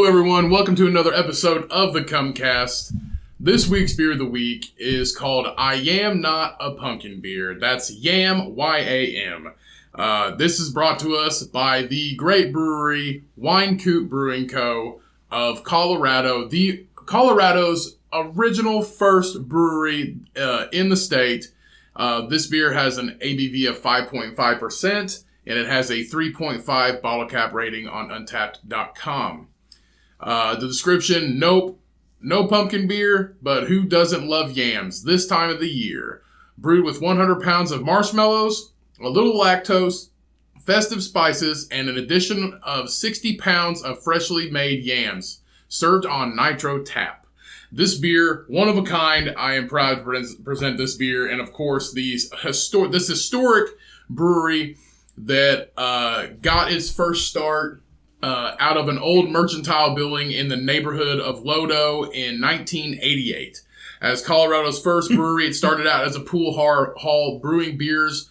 everyone. Welcome to another episode of the Cumcast. This week's beer of the week is called I Am Not a Pumpkin Beer. That's YAM, Y-A-M. This is brought to us by the great brewery, Wynkoop Brewing Co. of Colorado. Colorado's original first brewery in the state. This beer has an ABV of 5.5%, and it has a 3.5 bottle cap rating on Untappd.com. The description, nope, no pumpkin beer, but who doesn't love yams this time of the year? Brewed with 100 pounds of marshmallows, a little lactose, festive spices, and an addition of 60 pounds of freshly made yams, served on nitro tap. This beer, one of a kind. I am proud to present this beer, and of course, this historic brewery that got its first start out of an old mercantile building in the neighborhood of Lodo in 1988. As Colorado's first brewery, it started out as a pool hall brewing beers,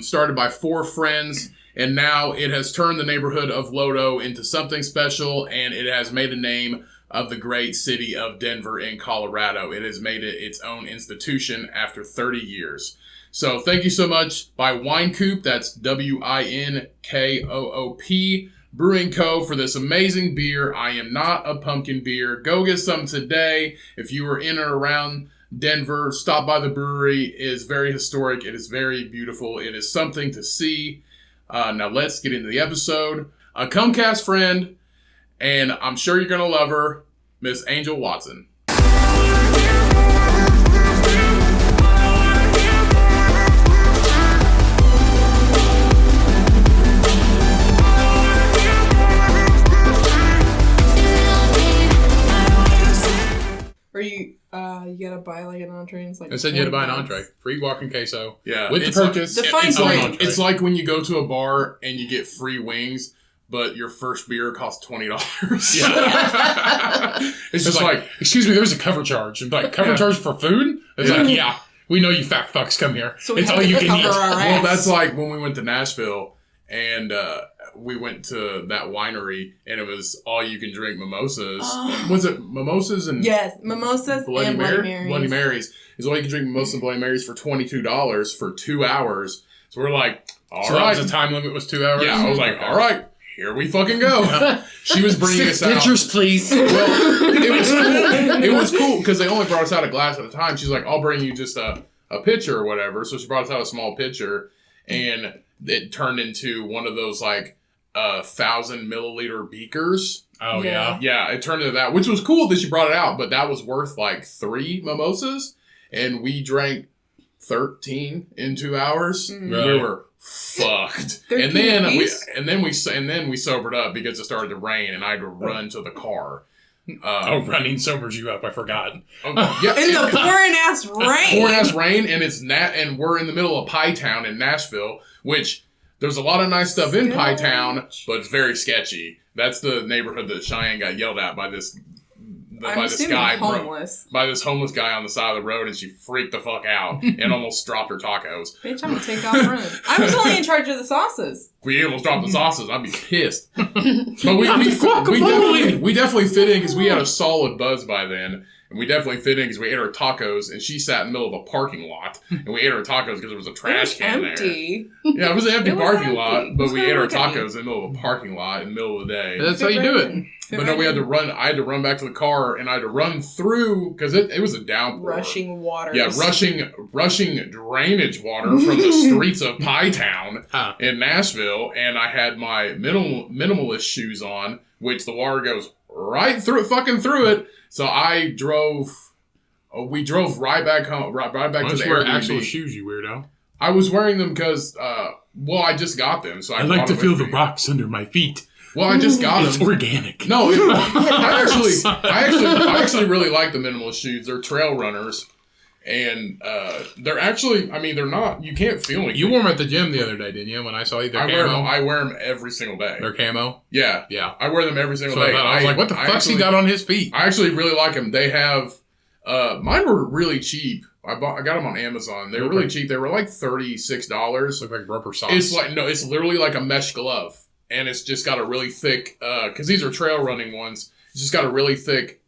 started by four friends, and now it has turned the neighborhood of Lodo into something special, and it has made a name of the great city of Denver in Colorado. It has made it its own institution after 30 years. So thank you so much by Wynkoop, that's Wynkoop, Brewing Co. for this amazing beer. I Am Not a Pumpkin Beer. Go get some today. If you are in or around Denver, stop by the brewery. It is very historic. It is very beautiful. It is something to see. Now let's get into the episode. A Cumcast friend, and I'm sure you're going to love her, Miss Angel Watson. You gotta buy like an entree and it's like I said you had to buy an entree. Free walking queso. Yeah. With the purchase. It's like when you go to a bar and you get free wings, but your first beer costs $20. Yeah. It's just like, excuse me, there's a cover charge. And like, cover charge for food? It's like, yeah, we know you fat fucks come here. So it's all you can eat. Well, that's like when we went to Nashville and we went to that winery and it was all you can drink mimosas. Was it mimosas and yes, mimosas Bloody and Bloody Marys. Bloody Marys is all you can drink mimosas and Bloody Marys for $22 for 2 hours. So we're like, all right. The time limit was 2 hours? Yeah, I was like, all right, here we fucking go. She was bringing us out. Pictures, please. Well, it was cool. It was cool because they only brought us out a glass at a time. She's like, I'll bring you just a pitcher or whatever. So she brought us out a small pitcher and it turned into one of those like 1,000 milliliter beakers. Oh yeah. Yeah, it turned into that, which was cool that she brought it out, but that was worth like 3 mimosas and we drank 13 in 2 hours. Right. We were fucked. And then we sobered up because it started to rain and I had to run to the car. Running sobers you up. I forgot. Yeah, in the pouring ass rain. And we're in the middle of Pie Town in Nashville, which there's a lot of nice stuff in Pie Town, but it's very sketchy. That's the neighborhood that Shyanne got yelled at by this homeless guy on the side of the road, and she freaked the fuck out and almost dropped her tacos. Bitch, I'm gonna take off running. I was only in charge of the sauces. We almost dropped the sauces. I'd be pissed. But we definitely fit in because we had a solid buzz by then. And we definitely fit in because we ate our tacos, and she sat in the middle of a parking lot, and we ate our tacos because there was a trash can empty. There. Yeah, it was an empty parking lot, but we ate our tacos in the middle of a parking lot in the middle of the day. That's how you do it. But no, we had to run. I had to run back to the car, and I had to run through because it was a downpour. Rushing water. Yeah, rushing drainage water from the streets of Pie Town in Nashville, and I had my minimalist shoes on, which the water goes right through it. So we drove right back home, right back to the Airbnb. Wear actual shoes, you weirdo. I was wearing them because, I just got them. So I like to feel the rocks under my feet. Well, I just got them. It's organic. No, I actually really like the minimalist shoes. They're trail runners. And they're actually, they're not, you can't feel anything. You wore them at the gym the other day, didn't you? When I saw you, I wear them every single day. They're camo? Yeah. I wear them every single day. I was like, what the fuck's he got on his feet? I actually really like them. They have, mine were really cheap. I got them on Amazon. They were really cheap. They were like $36. Look like rubber socks. It's literally like a mesh glove. And it's just got a really thick, because these are trail running ones. It's just got a really thick,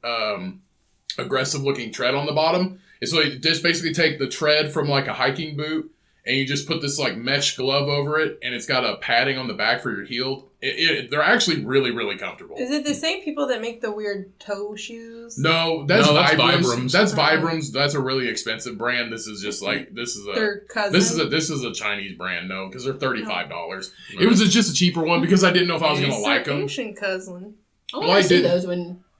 aggressive looking tread on the bottom. And so you just basically take the tread from like a hiking boot and you just put this like mesh glove over it, and it's got a padding on the back for your heel. They're actually really, really comfortable. Is it the same people that make the weird toe shoes? No, that's Vibrams. That's Vibrams. That's a really expensive brand. This is just like their cousin. This is a Chinese brand. No, because they're $35. No. It was just a cheaper one because I didn't know if I was gonna like them. Asian cousin. I see those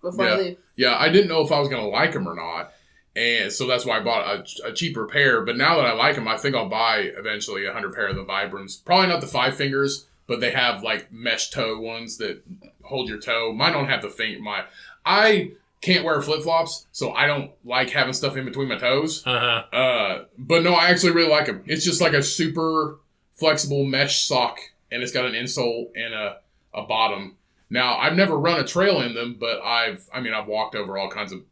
before I leave. Yeah, I didn't know if I was gonna like them or not. And so that's why I bought a cheaper pair. But now that I like them, I think I'll buy eventually 100 pair of the Vibrams. Probably not the 5 fingers, but they have like mesh toe ones that hold your toe. Mine don't have the finger. I can't wear flip-flops, so I don't like having stuff in between my toes. But no, I actually really like them. It's just like a super flexible mesh sock, and it's got an insole and a bottom. Now, I've never run a trail in them, but I've walked over all kinds of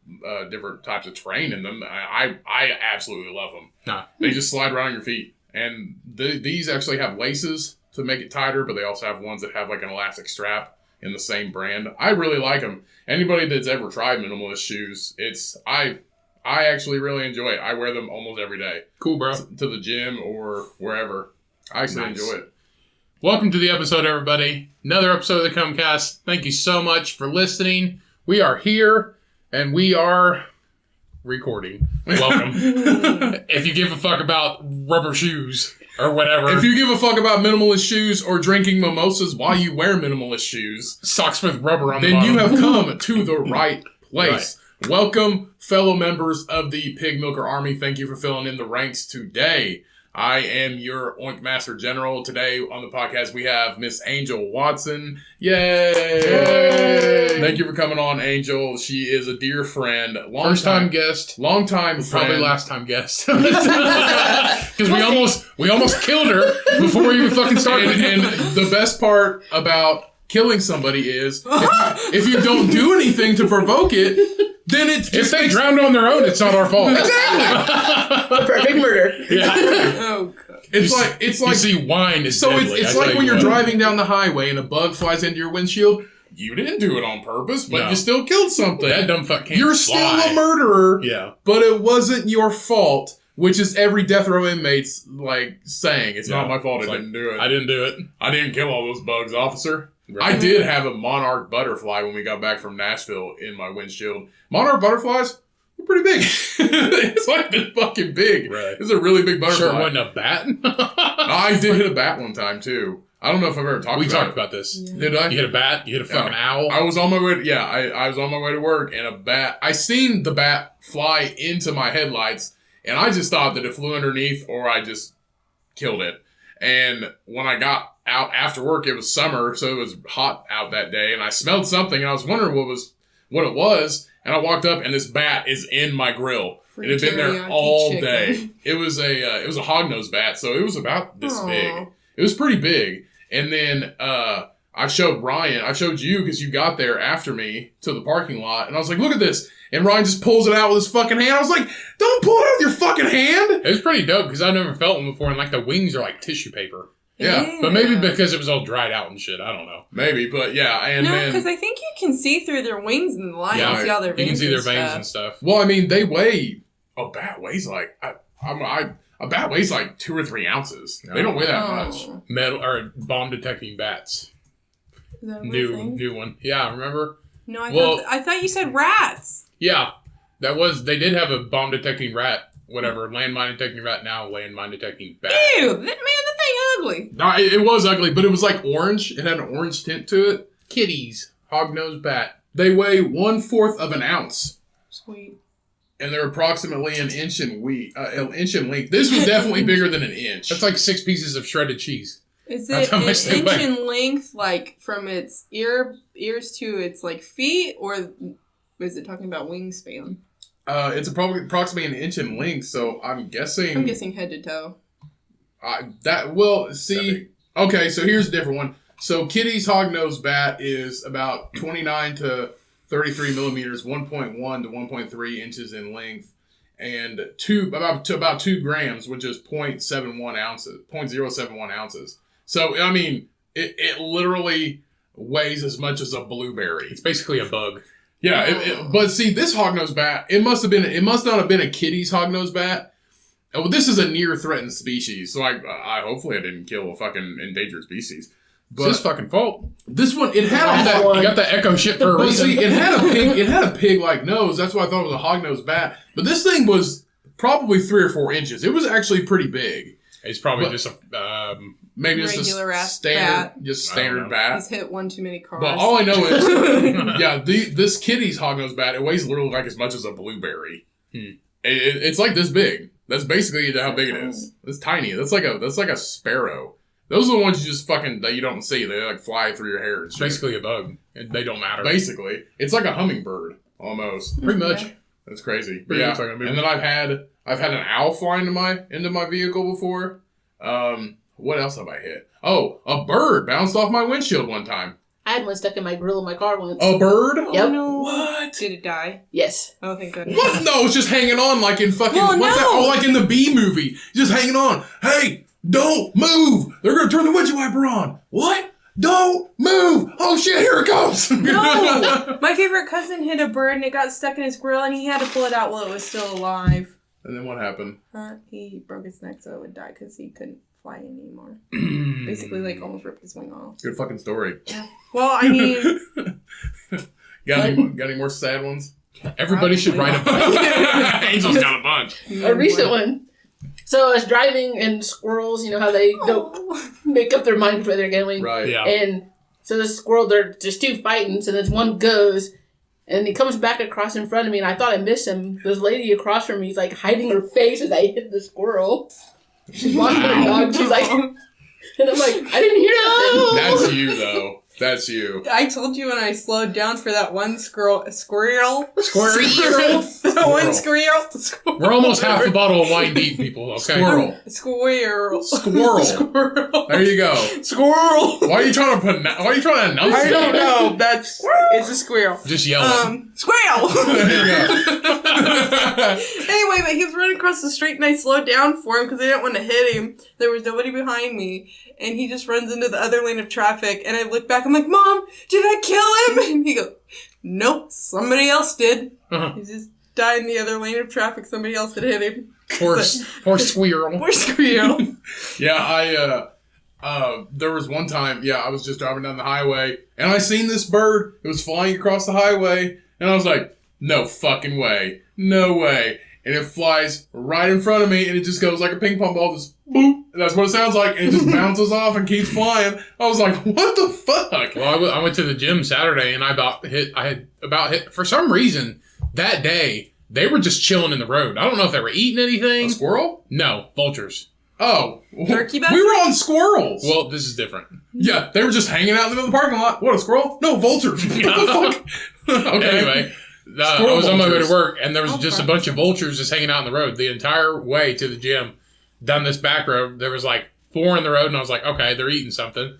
different types of terrain in them. I absolutely love them. They just slide around your feet. And these actually have laces to make it tighter, but they also have ones that have like an elastic strap in the same brand. I really like them. Anybody that's ever tried minimalist shoes, I actually really enjoy it. I wear them almost every day. Cool, bro. To the gym or wherever. I actually enjoy it. Welcome to the episode, everybody. Another episode of the Comcast. Thank you so much for listening. We are here, and we are recording. Welcome. If you give a fuck about rubber shoes or whatever. If you give a fuck about minimalist shoes or drinking mimosas while you wear minimalist shoes. Socks with rubber on the bottom. Then you have come to the right place. Right. Welcome, fellow members of the Pig Milker Army. Thank you for filling in the ranks today. I am your Oink Master General. Today on the podcast, we have Miss Angel Watson. Yay! Yay! Thank you for coming on, Angel. She is a dear friend. First-time guest. Long-time friend. Probably last-time guest. Because we almost killed her before we even fucking started. And the best part about killing somebody is if you don't do anything to provoke it, then it's if they drowned on their own, it's not our fault. Exactly. Perfect murder. Yeah. Oh god. It's like you see wine is so deadly, it's like when you're driving down the highway and a bug flies into your windshield. You didn't do it on purpose, but you still killed something. That dumb fuck can't You're fly. still a murderer. Yeah. But it wasn't your fault, which is every death row inmate's like saying. It's not my fault. I didn't do it. I didn't do it. I didn't kill all those bugs, officer. Right. I did have a monarch butterfly when we got back from Nashville in my windshield. Monarch butterflies are pretty big. It's like this fucking big. Right. It's a really big butterfly. Sure it wasn't a bat? I did hit a bat one time, too. I don't know if I've ever talked about it. We talked about this. Yeah. Did I? You hit a bat? You hit a fucking owl? I was on my way to, I was on my way to work, and a bat, I seen the bat fly into my headlights, and I just thought that it flew underneath, or I just killed it. And when I got out after work, it was summer, so it was hot out that day, and I smelled something, and I was wondering what it was, and I walked up, and this bat is in my grill. It had been there all day. It was a hognose bat, so it was about this big. It was pretty big. And then I showed you because you got there after me to the parking lot, and I was like, look at this. And Ryan just pulls it out with his fucking hand. I was like, don't pull it out with your fucking hand. It was pretty dope because I've never felt one before, and like the wings are like tissue paper. Yeah. But maybe because it was all dried out and shit. I don't know. Maybe, but yeah. And no, then, because I think you can see through their wings in the light and see all their veins. You can see their veins stuff. and stuff. Well, I mean, a bat weighs like, a bat weighs like 2 or 3 ounces. They don't weigh that much. Metal or bomb detecting bats. Is that a real thing? New one. Yeah, remember? No, I thought you said rats. Yeah, they did have a bomb detecting rat. Whatever, landmine detecting rat, now landmine detecting bat. Ew, that thing ugly. No, it was ugly, but it was like orange. It had an orange tint to it. Kitties, hognose bat. They weigh 1/4 of an ounce. Sweet. And they're approximately an inch in length. This was definitely bigger than an inch. That's like 6 pieces of shredded cheese. Is it an inch in length, like from its ears to its like feet, or is it talking about wingspan? It's approximately an inch in length, so I'm guessing. I'm guessing head to toe. Okay, so here's a different one. So Kitty's hognose bat is about 29 to 33 millimeters, 1.1 to 1.3 inches in length, and about 2 grams, which is 0.71 ounces. So I mean, it literally weighs as much as a blueberry. It's basically a bug. Yeah, but see, this hognose bat, it must not have been a kitty's hognose bat. Well, this is a near threatened species, so I hopefully I didn't kill a fucking endangered species. But it's his fucking fault. This one, it had You got that echo shit for a but reason. see, it had a pig-like nose. That's why I thought it was a hognose bat. But this thing was probably 3 or 4 inches. It was actually pretty big. It's probably just a maybe just regular a ass standard, bat. just standard bat. He's hit one too many cars. But all I know is, yeah, this kitty's hognose bat, it weighs literally like as much as a blueberry. It's like this big. That's basically how big it is. It's tiny. That's like a sparrow. Those are the ones you just fucking that you don't see. They like fly through your hair. It's basically a bug. They don't matter. Basically, it's like a hummingbird almost. Pretty much. That's crazy. Pretty Yeah. much like a movie. And then I've had an owl fly into my vehicle before. What else have I hit? Oh, a bird bounced off my windshield one time. I had one stuck in my grill of my car once. A bird? Oh, Yep. no. What? Did it die? Yes. Oh, thank goodness. What? No, it's just hanging on like in fucking Well, what's that? no. Oh, like in the Bee movie. Just hanging on. Hey, don't move. They're gonna turn the windshield wiper on. What? Don't move. Oh shit, here it comes. No! My favorite cousin hit a bird and it got stuck in his grill and he had to pull it out while it was still alive. And then what happened? He broke his neck so it would die because he couldn't fly anymore. Basically, like, almost ripped his wing off. Good fucking story. Well, I mean... got any more sad ones? Everybody should write a bunch. Angel's got a bunch. A recent one. So I was driving and squirrels, you know how they don't make up their mind where they're going. Right. Yeah. And so the squirrel, they're just 2 fighting, so this one goes, and he comes back across in front of me, and I thought I missed him. This lady across from me is like hiding her face as I hit the squirrel. She's watching her dog. She's like, and I'm like, I didn't hear nothing. That's you though. That's you. I told you when I slowed down for that one squirrel. Squirrel. That one squirrel. We're almost half a bottle of wine deep, people. Okay. Squirrel. Squirrel. There you go. Squirrel. Why are you trying to enunciate? I don't know. It's a squirrel. Just yell it. Squirrel. There you go. Anyway, but he was running across the street and I slowed down for him because I didn't want to hit him. There was nobody behind me. And he just runs into the other lane of traffic. And I look back, I'm like, Mom, did I kill him? And he goes, nope, somebody else did. He just died in the other lane of traffic. Somebody else had hit him. Poor squirrel. Poor squirrel. Yeah, there was one time, I was just driving down the highway, and I seen this bird. It was flying across the highway, and I was like, no fucking way. No way. And it flies right in front of me, and it just goes like a ping pong ball, just boop. And that's what it sounds like, and it just bounces off and keeps flying. I was like, what the fuck? Well, I went to the gym Saturday, and I had about hit, for some reason, that day, they were just chilling in the road. I don't know if they were eating anything. A squirrel? No, vultures. Oh. Turkey We were on squirrels. Well, this is different. Yeah, they were just hanging out in the middle of the parking lot. What, a squirrel? No, vultures. What the fuck? Okay. Anyway, I was on my way vultures. to work, and there was just a bunch of vultures just hanging out in the road the entire way to the gym. Down this back road, there was like 4 in the road, and I was like, okay, they're eating something.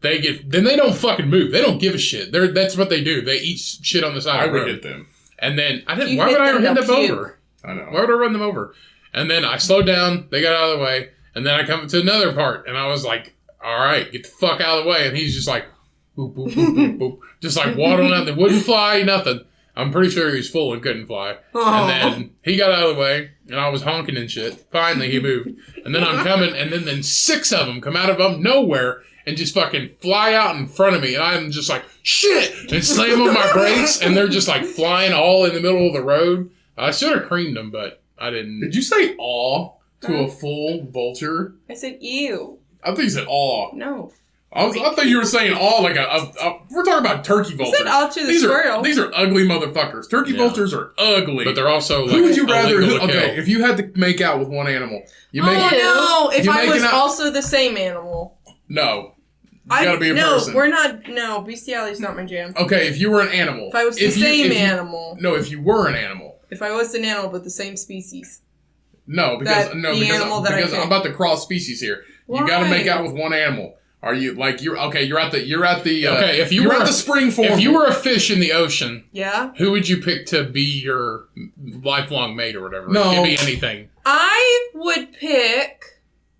Then they don't fucking move. They don't give a shit. That's what they do. They eat shit on the side I of the would road. hit them. And then I didn't. You Why hit would I them, run they'll them puke. over? I know. Why would I run them over? And then I slowed down. They got out of the way. And then I come to another part, and I was like, all right, get the fuck out of the way. And he's just like, boop, boop, boop, boop, boop. Just like waddling out. They wouldn't fly, nothing. I'm pretty sure he was full and couldn't fly. Oh. And then he got out of the way, and I was honking and shit. Finally, he moved. And then I'm coming, and then 6 of them come out of nowhere and just fucking fly out in front of me. And I'm just like, shit! And slam on my brakes, and they're just like flying all in the middle of the road. I should have creamed them, but I didn't. Did you say aw to a full vulture? I said, ew. I think you said aw. No. I thought you were saying aw like we're talking about turkey I vultures. said out to the these squirrel. These are ugly motherfuckers. Turkey Yeah. vultures are ugly. But they're also like, who would you rather? illegal to Okay, kill. if you had to make out with one animal, you make Oh no! If You I was making out- also the same animal. no. You gotta be a person. we're not. No, bestiality's not my jam. Okay, if you were an animal. If I was the same animal. No, if you were an animal. If I was an animal but the same species. No, because The animal that I because I'm picked. about to cross species here. You got to Why? make out with one animal. Are you like you're okay? You're at the Okay, if you you're were at the spring form. If you were a fish in the ocean, Yeah? who would you pick to be your lifelong mate or whatever? No. It could be anything. I would pick...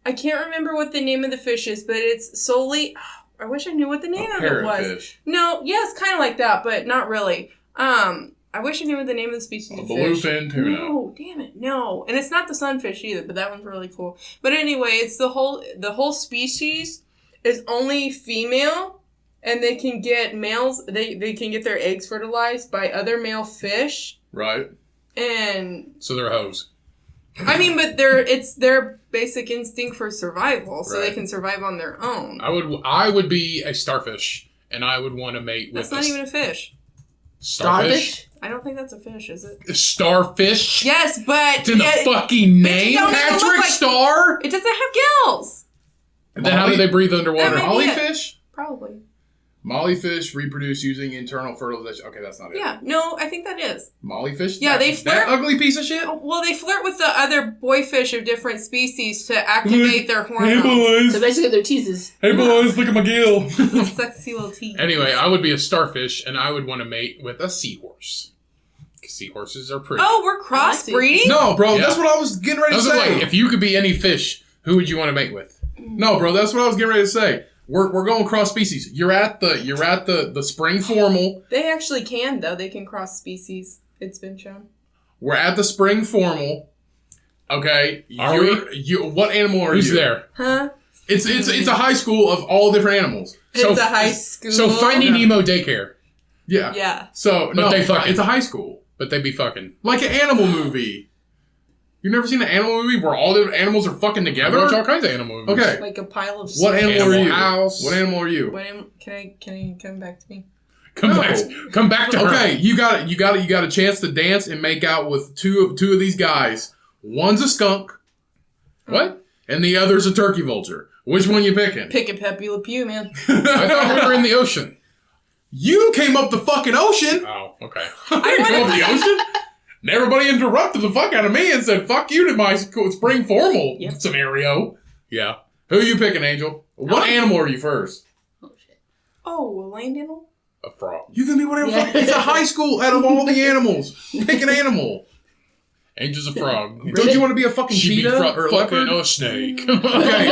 I can't remember what the name of the fish is, but it's solely... I wish I knew what the name of it was. parrotfish. No, yes, kind of like that, but not really. I wish I knew what the name of the species A of fish. bluefin tuna. No, damn it, no. And it's not the sunfish either, but that one's really cool. But anyway, it's the whole species is only female, and they can get males. They can get their eggs fertilized by other male fish. Right. And So they're hoes. I mean, but it's their basic instinct for survival, so Right. they can survive on their own. I would be a starfish, and I would want to mate with That's not even a fish. starfish. I don't think that's a fish, is it? Starfish. Yes, but It's in the fucking name. don't even look Patrick like- Star. it doesn't have gills. And then how do they breathe underwater? That might be it. Mollyfish? Probably. Mollyfish reproduce using internal fertilization. Okay, that's not it. Yeah. No, I think that is. Mollyfish? Yeah, they That flirt. ugly piece of shit? Well, they flirt with the other boy fish of different species to activate their hormones. So basically, they're teases. Hey boys, look at my gill. Sexy little teeth. Anyway, I would be a starfish, and I would want to mate with a seahorse. 'Cause seahorses are pretty. Oh, we're crossbreeding? No, bro, Yeah. that's what I was getting ready I to was say. like, if you could be any fish, who would you want to mate with? No, bro, that's what I was getting ready to say. We're going cross species. You're at the spring formal. They actually can, though. They can cross species. It's been shown. We're at the spring formal. Okay. Are What animal are Who's you? there? Huh? It's a high school of all different animals. It's a high school. So Finding Nemo daycare, Yeah. Yeah. So But no, they fucking- it's a high school. but they'd be fucking. Like an animal movie. You've never seen an animal movie where all the animals are fucking I together? watch all kinds of animal movies. Okay. Like a pile of What animal are Animal you? House. What animal are you? Can I come back to me? Come No. back to her. Okay, you got a chance to dance and make out with two of these guys. One's a skunk, What? and the other's a turkey vulture. Which one you picking? Pick a Pepe Le Pew, man. I thought we were in the ocean. You came up the fucking ocean. Oh, okay. I didn't come up the ocean. And everybody interrupted the fuck out of me and said, "Fuck you" to my spring formal Yep. scenario. Yeah. Who are you picking, Angel? What animal are you first? Oh shit. Oh, a land animal? A frog. You can be whatever. Yeah. Fuck. It's a high school out of all the animals. Pick an animal. Angel's a frog. Don't you want to be a fucking She'd be cheetah or a fucking leopard? a snake. Okay.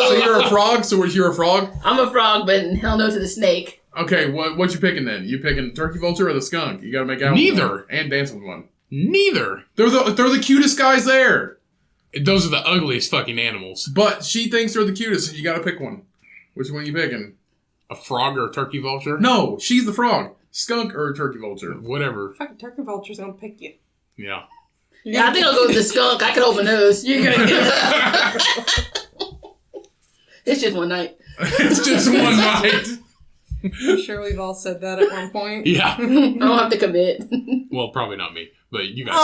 So you're a frog. So you're a frog. I'm a frog, but hell no to the snake. Okay. What you picking then? You picking the turkey vulture or the skunk? You got to make out. Neither. With one and dance with one. Neither. They're the cutest guys there. Those are the ugliest fucking animals. But she thinks they're the cutest, so you got to pick one. Which one you picking? A frog or a turkey vulture? No, she's the frog. Skunk or turkey vulture? Whatever. Fucking turkey vulture's gonna pick you. Yeah. Yeah, I think I'll go with the skunk. I can open those. You're gonna get It's just one night. It's just one night. I'm sure we've all said that at one point. Yeah. I don't have to commit. Well, probably not me, but you guys.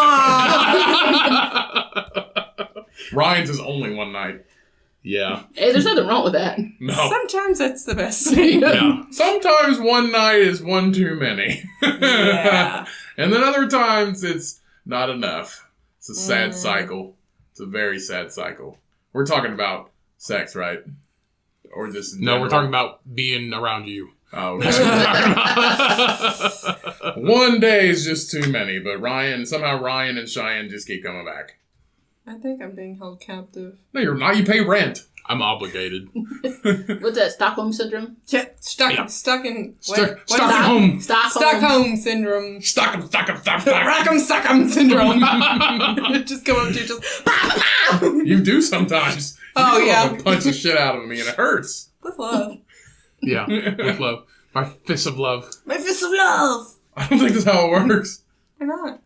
Ryan's is only one night. Yeah. Hey, there's nothing wrong with that. No. Sometimes that's the best thing. Yeah. Sometimes one night is one too many. Yeah. And then other times it's not enough. It's a sad cycle. It's a very sad cycle. We're talking about sex, right? Or just in No, we're general? talking about being around you. Oh, That's what we're okay. talking about. One day is just too many, but somehow Ryan and Shyanne just keep coming back. I think I'm being held captive. No, you're not. You pay rent. I'm obligated. What's that? Stockholm syndrome? Yeah, stuck in what? Stockholm. Stockholm. Stockholm syndrome. Stock 'em. Rock'em sock'em syndrome. Just come up to you, just You do sometimes. Oh, You yeah. punch the shit out of me and it hurts. with love. Yeah. With love. My fist of love. My fist of love. I don't think that's how it works. Why not?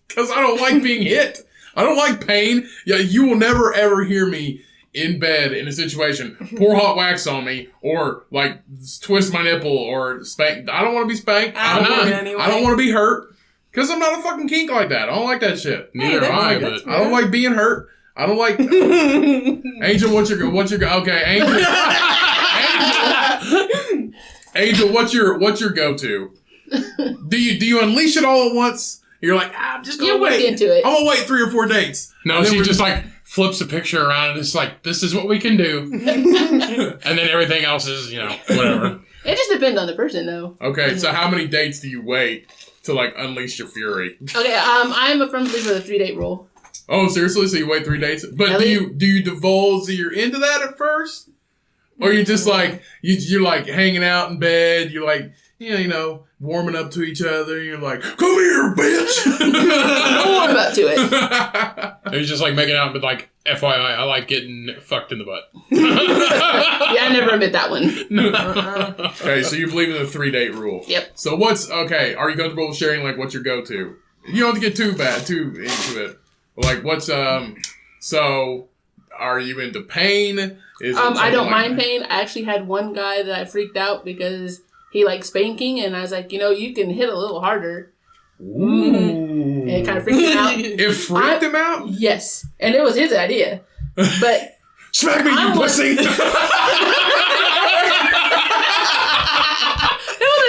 Because I don't like being hit. I don't like pain. Yeah, you will never ever hear me in bed in a situation pour hot wax on me or like twist my nipple or spank. I don't want to be spanked. I don't want it anyway. I don't want to be hurt because I'm not a fuking kink like that. I don't like that shit. Neither that's am I, good. but I don't like being hurt. I don't like Angel. What's your okay? Angel, what's your go-to? Do you unleash it all at once? You're like, I'm just gonna You work wait. into it. I'm gonna wait 3 or 4 dates. no, And then she we're just like flips a picture around and it's like, this is what we can do. And then everything else is, whatever. It just depends on the person, though. Okay, so how many dates do you wait to like unleash your fury? Okay, I'm a firm believer of the 3-date rule. Oh, seriously? So you wait 3 dates? But Ellie? do you divulge that you're into that at first? Or you just like you're like hanging out in bed, you're like you know, warming up to each other. You're like, come here, bitch. Don't warm up to it. It was just like making out, but like, FYI, I like getting fucked in the butt. Yeah, I never admit that one. Okay, so you believe in the 3-date rule. Yep. So are you comfortable with sharing, like, what's your go-to? You don't have to get too into it. Like, so, are you into pain? Is it I don't something mind like pain. I actually had one guy that I freaked out because he liked spanking, and I was like, you can hit a little harder. Ooh. And it kind of freaked him out. It freaked him out? Yes. And it was his idea. But Smack me, you pussy!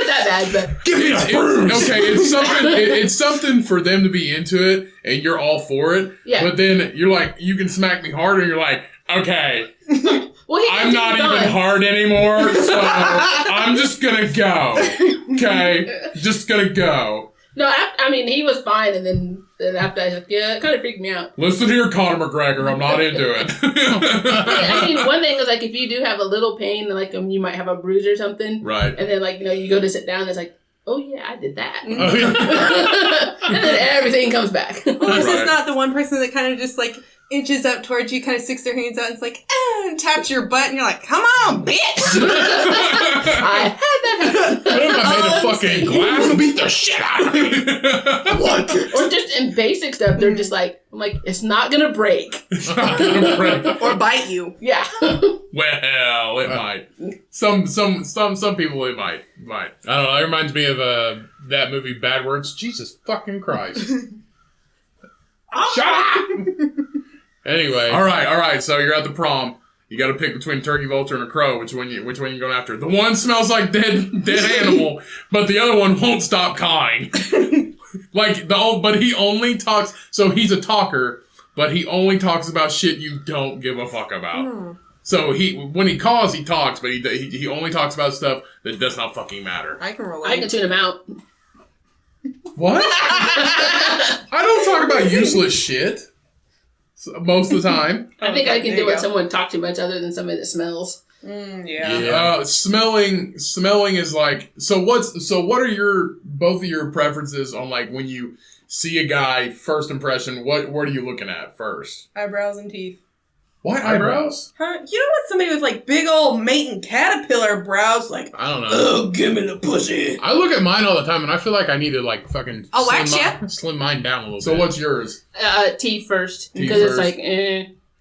That bad, but Give me a bruise. Okay, it's something for them to be into it, and you're all for it. Yeah. But then you're like, you can smack me harder. And you're like, okay, well, I'm not even hard anymore, so I'm just gonna go. Okay, just gonna go. No, I mean he was fine, and then after I was like, yeah, it kind of freaked me out. Listen here, Conor McGregor, I'm not into it. I mean, one thing is like if you do have a little pain, like you might have a bruise or something, Right? And then like you go to sit down, it's like, oh yeah, I did that, Oh, yeah. and then everything comes back. Well, this Right. is not the one person that kind of just like inches up towards you, kind of sticks their hands out, and it's like, and taps your butt, and you're like, come on, bitch! I had that happen. I made a fucking glass and beat the shit out of me. Or just in basic stuff, they're just like, I'm like, it's not gonna break. Or bite you. Yeah. Well, it might. Some people it might. I don't know. It reminds me of that movie Bad Words. Jesus fucking Christ. Shut up! Anyway. All right. So you're at the prom. You got to pick between a turkey vulture and a crow. Which one you going after? The one smells like dead animal, but the other one won't stop cawing. But he only talks. So he's a talker, but he only talks about shit you don't give a fuck about. So when he caws, he talks, but he only talks about stuff that does not fucking matter. I can relate. I can tune him out. What? I don't talk about useless shit most of the time. I think I can There do you what go. someone talk too much other than somebody that smells. Yeah. Smelling is like, so what are both of your preferences on, like, when you see a guy, first impression, what are you looking at first? Eyebrows and teeth. Why eyebrows? Huh? You don't want somebody with like big old mate and caterpillar brows, like, I don't know. oh, give me the pussy. I look at mine all the time, and I feel like I need to like fucking I'll wax ya? slim mine down a little So bit. what's yours? Teeth first. Teeth Because first. it's like,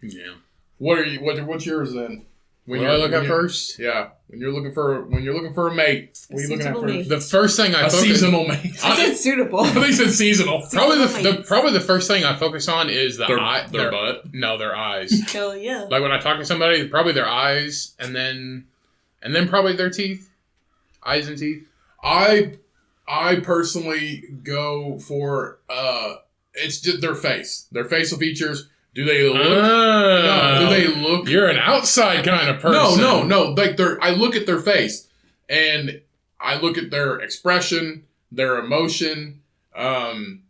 Yeah. What's yours then? What do I look at first? Yeah. When you're looking for a mate, what are you looking at Suitable first? mate. The first thing I A focus seasonal mate. I said suitable. They said seasonal. probably Seasonal mates. probably the first thing I focus on is Their their butt. No, their eyes. Hell yeah. Like when I talk to somebody, probably their eyes, and then probably their teeth, eyes and teeth. I personally go for it's just their face, their facial features. Do they look? No, do they look? You're an outside kind of person. No. Like I look at their face, and I look at their expression, their emotion, and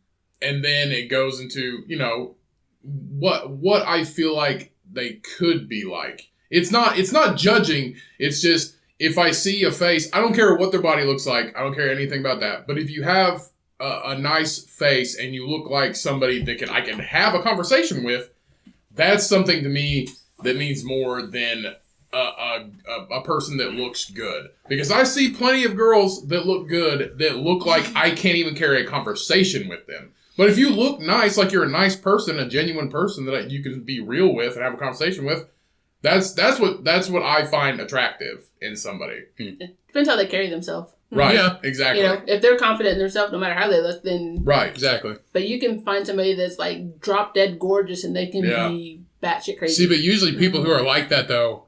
then it goes into what I feel like they could be like. It's not judging. It's just if I see a face, I don't care what their body looks like. I don't care anything about that. But if you have a nice face and you look like somebody that I can have a conversation with, that's something to me that means more than a person that looks good. Because I see plenty of girls that look good that look like I can't even carry a conversation with them. But if you look nice, like you're a nice person, a genuine person that you can be real with and have a conversation with, that's what I find attractive in somebody. depends how they carry themselves. Right. Yeah. Exactly. If they're confident in themselves, no matter how they look, then Right. Exactly. But you can find somebody that's like drop dead gorgeous, and they can be batshit crazy. See, but usually people who are like that though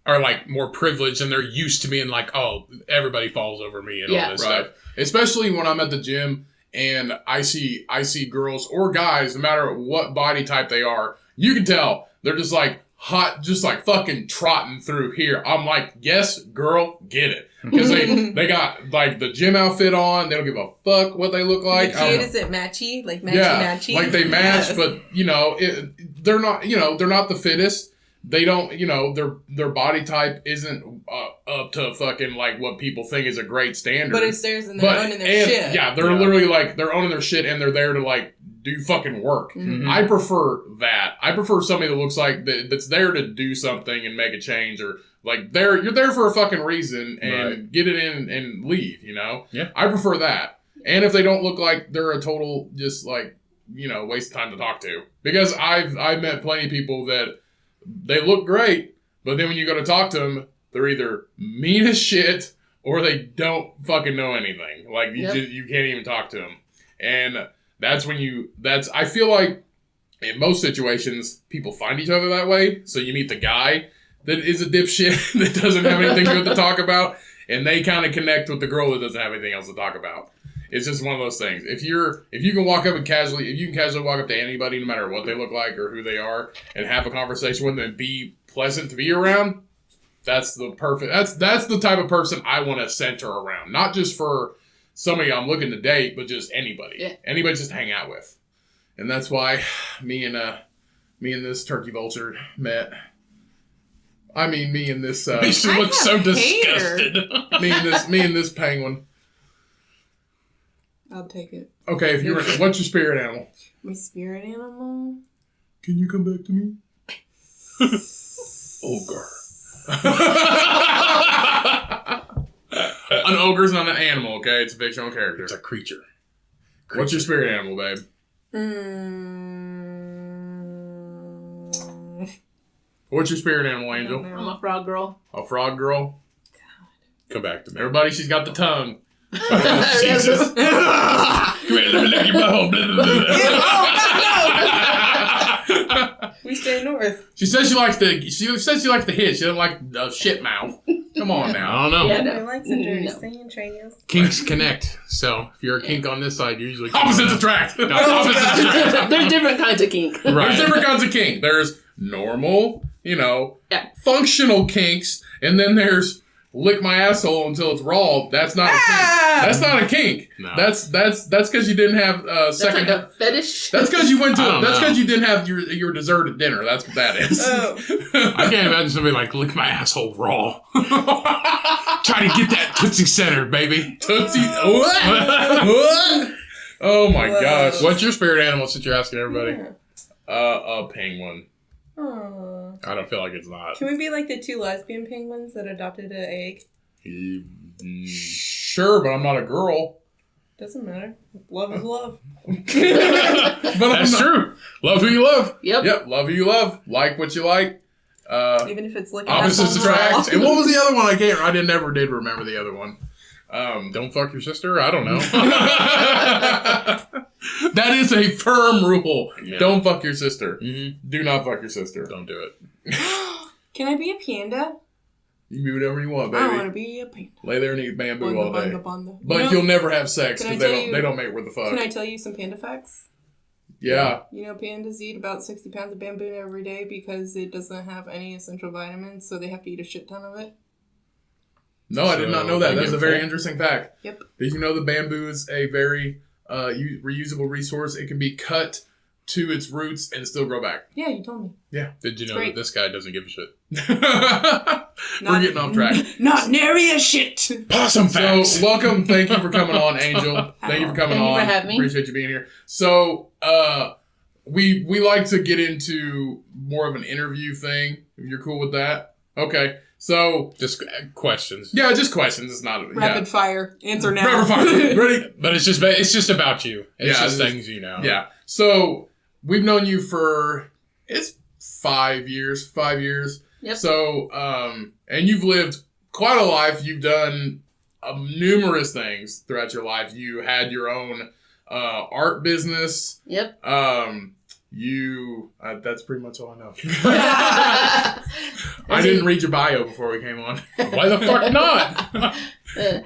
are like more privileged, and they're used to being like, oh, everybody falls over me and all this Right. stuff. Especially when I'm at the gym and I see girls or guys, no matter what body type they are, you can tell they're just like hot, just like fucking trotting through here. I'm like, yes, girl, get it. Because they got like the gym outfit on. They don't give a fuck what they look like. The kid, is it matchy? Like matchy, Yeah, matchy? like they match, Yes. but they're not the fittest, they don't, their body type isn't up to fucking like what people think is a great standard. But it's theirs and they're owning their shit. Yeah, they're literally like, they're owning their shit and they're there to like do fucking work. Mm-hmm. I prefer that. I prefer somebody that looks like that's there to do something and make a change, or like you're there for a fucking reason and get it in and leave, Yeah. I prefer that. And if they don't look like they're a total just like, waste of time to talk to. Because I've met plenty of people that they look great, but then when you go to talk to them, they're either mean as shit or they don't fucking know anything. Like you can't even talk to them. And that's when I feel like in most situations, people find each other that way. So you meet the guy that is a dipshit that doesn't have anything good to talk about, and they kind of connect with the girl that doesn't have anything else to talk about. It's just one of those things. If you can casually walk up to anybody, no matter what they look like or who they are, and have a conversation with them and be pleasant to be around, that's the type of person I want to center around. Not just for somebody I'm looking to date, but just anybody. Yeah. Anybody just to hang out with. And that's why me and this turkey vulture met. I mean, me and this She looks so disgusted. me and this penguin. I'll take it. Okay, what's your spirit animal? My spirit animal? Can you come back to me? Ogre. An ogre's not an animal, okay? It's a fictional character. It's a creature. What's your spirit animal, babe? What's your spirit animal, Angel? I'm a frog girl. A frog girl? Come back to me. Everybody, she's got the tongue. Jesus. Come here, let me lick your butthole. We stay north. She says she likes the hit. She doesn't like the shit mouth. Come on now. I don't know. Yeah, I no. like some dirty No. sand trails. Kinks connect. So if you're a kink on this side, you're usually Opposites attract. No, opposites attract. There's different kinds of kink. There's Right. different kinds of kink. There's normal, functional kinks, and then there's lick my asshole until it's raw. That's not a kink. That's not a kink. No. That's because you didn't have second. That's like a fetish. That's because you went to. I don't That's know. because you didn't have your dessert at dinner. That's what that is. Oh. I can't imagine somebody like lick my asshole raw. Try to get that Tootsie Center, baby. Tootsie. What? What? Oh my Whoa. gosh. What's your spirit animal since you're asking everybody? A penguin. Aw. I don't feel like it's not. Can we be like the two lesbian penguins that adopted an egg? Sure, but I'm not a girl. Doesn't matter. Love is love. But That's true. Love who you love. Yep. Yep, love who you love. Like what you like. Even if it's looking Opposites attract. And what was the other one? I never did remember the other one. Don't fuck your sister? I don't know. That is a firm rule. Yeah. Don't fuck your sister. Mm-hmm. Do not fuck your sister. Don't do it. Can I be a panda? You can be whatever you want, baby. I want to be a panda. Lay there and eat bamboo all day. Bunda. But you'll never have sex Can I because tell you- they don't mate with the fuck. Can I tell you some panda facts? Yeah. You know, pandas eat about 60 pounds of bamboo every day because it doesn't have any essential vitamins, so they have to eat a shit ton of it. No, I did not know that. So, That's a very interesting fact. Yep. Did you know that bamboo is a very reusable resource? It can be cut to its roots and still grow back. Yeah, you told me. Did you know Great. that this guy doesn't give a shit? We're getting off track. Not nary a shit. Possum So, facts. welcome. Thank you for coming on, Angel. Thank you for coming Thank you on. for having me. Appreciate you being here. So, we like to get into more of an interview thing. If you're cool with that, okay. So, Just questions. yeah, just questions. It's not Rapid fire. Answer now. Rapid fire. Ready? But it's just about you. It's Yeah, just it's- things you know. Yeah. So we've known you for 5 years. 5 years. Yep. So and you've lived quite a life. You've done numerous things throughout your life. You had your own art business. Yep. That's pretty much all I know. I didn't read your bio before we came on. Why the fuck not?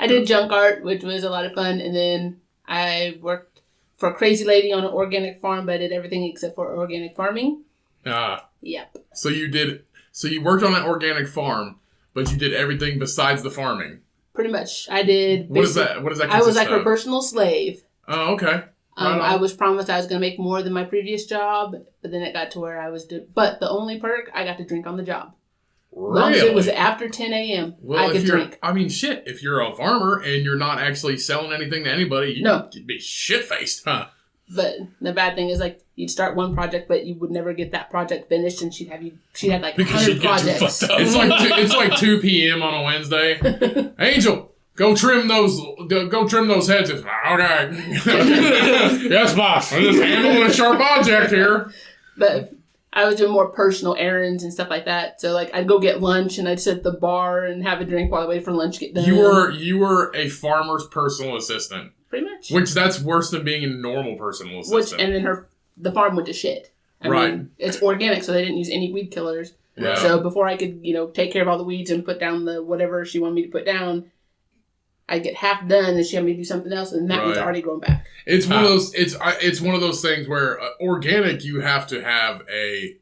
I did junk art, which was a lot of fun, and then I worked for a crazy lady on an organic farm, but I did everything except for organic farming. Yep. So you worked on an organic farm, but you did everything besides the farming. Pretty much. I did. What is that? What does that I was consist like her of? personal slave. Oh, okay. I was promised I was going to make more than my previous job, but then it got to where I was... But the only perk, I got to drink on the job. Really? As long as it was after 10 a.m., I could drink. I mean, shit, if you're a farmer and you're not actually selling anything to anybody, you'd be shit-faced. Huh. But the bad thing is, like, you'd start one project, but you would never get that project finished, and she'd have like 100 projects. It's like 2 p.m. on a Wednesday. Angel, go trim those hedges. Okay. Yes, boss. I'm just handling a sharp object here. But I was doing more personal errands and stuff like that. So, like, I'd go get lunch, and I'd sit at the bar and have a drink while I wait for lunch to get done. You were a farmer's personal assistant. Pretty much. Which, that's worse than being a normal personal assistant. And then the farm went to shit. I mean, it's organic, so they didn't use any weed killers. Yeah. So before I could, take care of all the weeds and put down the whatever she wanted me to put down, I'd get half done, and she had me do something else, and that was already growing back. It's one of those. It's one of those things where organic, you have to have a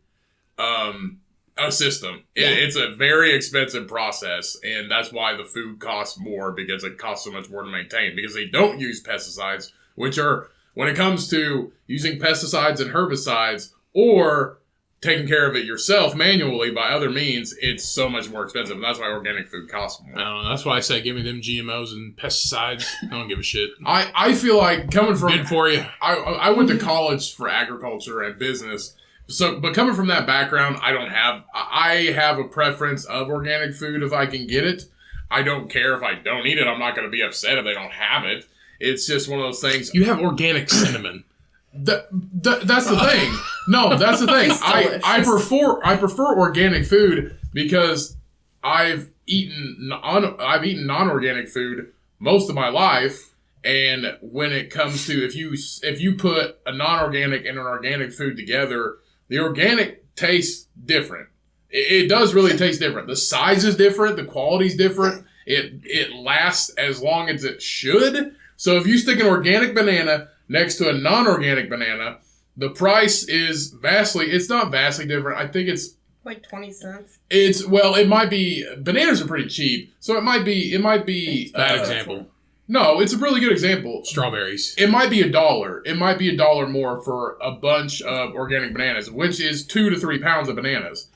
system. Yeah. It's a very expensive process, and that's why the food costs more, because it costs so much more to maintain, because they don't use pesticides, which are, when it comes to using pesticides and herbicides or taking care of it yourself manually by other means, it's so much more expensive, and that's why organic food costs more. I don't know. That's why I say give me them GMOs and pesticides. I don't give a shit. I feel like coming from... Good for you. I went to college for agriculture and business. So, but coming from that background, I have a preference of organic food if I can get it. I don't care if I don't eat it. I'm not going to be upset if they don't have it. It's just one of those things. You have organic cinnamon. That's the thing. No, that's the thing. I prefer organic food because I've eaten non-organic food most of my life. And when it comes to if you put a non-organic and an organic food together, the organic tastes different. It does really taste different. The size is different. The quality is different. It lasts as long as it should. So if you stick an organic banana next to a non-organic banana, the price is it's not vastly different. I think it's like 20 cents. It might be, bananas are pretty cheap. So it might be Bad example. No, it's a really good example. Strawberries. It might be $1. It might be $1 more for a bunch of organic bananas, which is 2 to 3 pounds of bananas.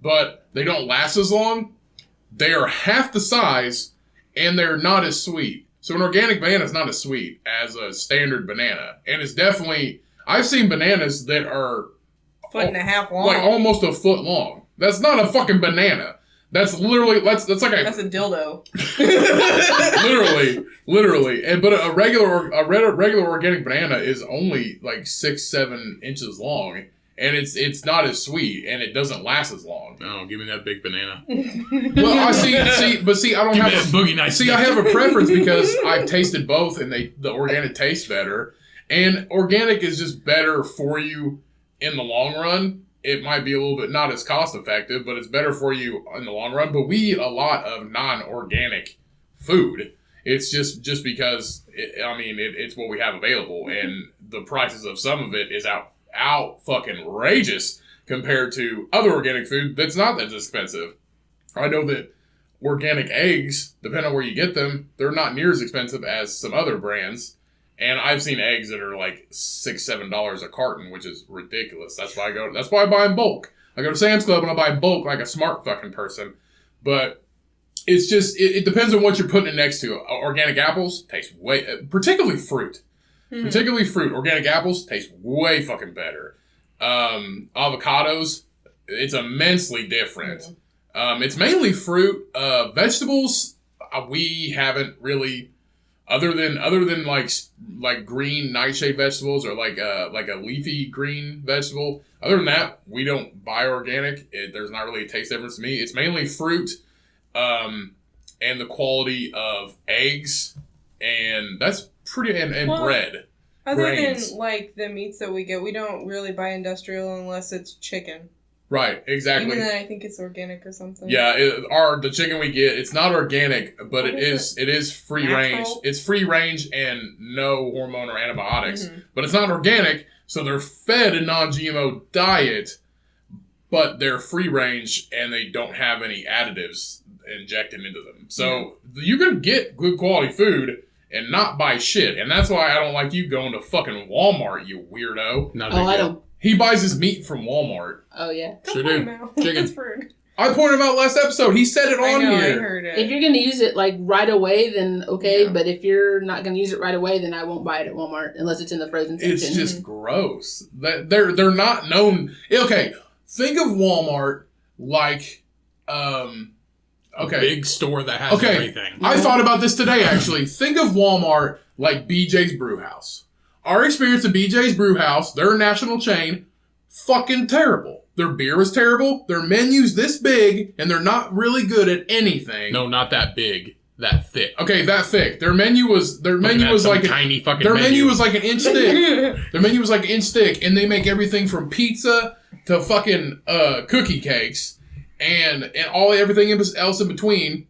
But they don't last as long. They are half the size, and they're not as sweet. So an organic banana is not as sweet as a standard banana. And it's definitely... I've seen bananas that are... Foot and a half long. Like almost a foot long. That's not a fucking banana. That's literally... That's like a... That's a dildo. Literally. But a regular organic banana is only like 6-7 inches long. And it's not as sweet, and it doesn't last as long. No, give me that big banana. Well, I see, I don't give have me that boogie nights. See, I have a preference because I've tasted both, and the organic tastes better. And organic is just better for you in the long run. It might be a little bit not as cost effective, but it's better for you in the long run. But we eat a lot of non-organic food. It's just because it's what we have available, and the prices of some of it is out fucking outrageous compared to other organic food that's not that expensive. I know that organic eggs, depending on where you get them, they're not near as expensive as some other brands. And I've seen eggs that are like $6-7 a carton, which is ridiculous. That's why I buy in bulk. I go to Sam's Club and I buy in bulk like a smart fucking person. But it's just, it depends on what you're putting it next to. Organic apples taste particularly fruit. Mm-hmm. Particularly fruit. Organic apples taste way fucking better. Avocados, it's immensely different. Mm-hmm. It's mainly fruit. Vegetables, we haven't really, other than like green nightshade vegetables or like a leafy green vegetable. Other than that, we don't buy organic. There's not really a taste difference to me. It's mainly fruit, and the quality of eggs, and that's pretty, and bread. Other than like the meats that we get, we don't really buy industrial unless it's chicken. Right, exactly. Even then, I think it's organic or something. Yeah, the chicken we get, it's not organic, but it is free range. It's free range and no hormone or antibiotics. Mm-hmm. But it's not organic, so they're fed a non-GMO diet, but they're free range and they don't have any additives injected into them. So you can get good quality food and not buy shit. And that's why I don't like you going to fucking Walmart, you weirdo. Not a big I deal. don't. He buys his meat from Walmart. Oh, yeah. Sure Come on do. now. Chicken. That's rude. I pointed him out last episode. He said it I on know, I here. heard it. If you're going to use it, like, right away, then okay. Yeah. But if you're not going to use it right away, then I won't buy it at Walmart unless it's in the frozen section. It's just gross. They're not known. Okay, think of Walmart like, A okay. big store that has Okay. everything. I thought about this today, actually. Think of Walmart like BJ's Brewhouse. Our experience at BJ's Brewhouse, their national chain, fucking terrible. Their beer was terrible. Their menu's this big, and they're not really good at anything. No, not that big. That thick. Okay, that thick. Their menu was like a tiny fucking Their menu was like an inch thick. Their menu was like an inch thick, and they make everything from pizza to fucking cookie cakes and everything else in between,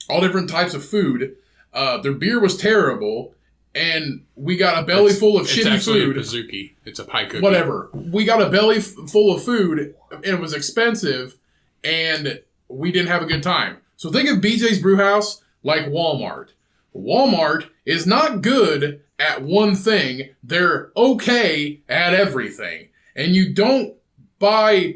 all different types of food. Their beer was terrible, and we got a belly full of It's shitty actually food. a Pizookie. It's a pie cookie. Whatever. We got a belly full of food, and it was expensive, and we didn't have a good time. So think of BJ's Brewhouse like Walmart. Walmart is not good at one thing. They're okay at everything. And you don't buy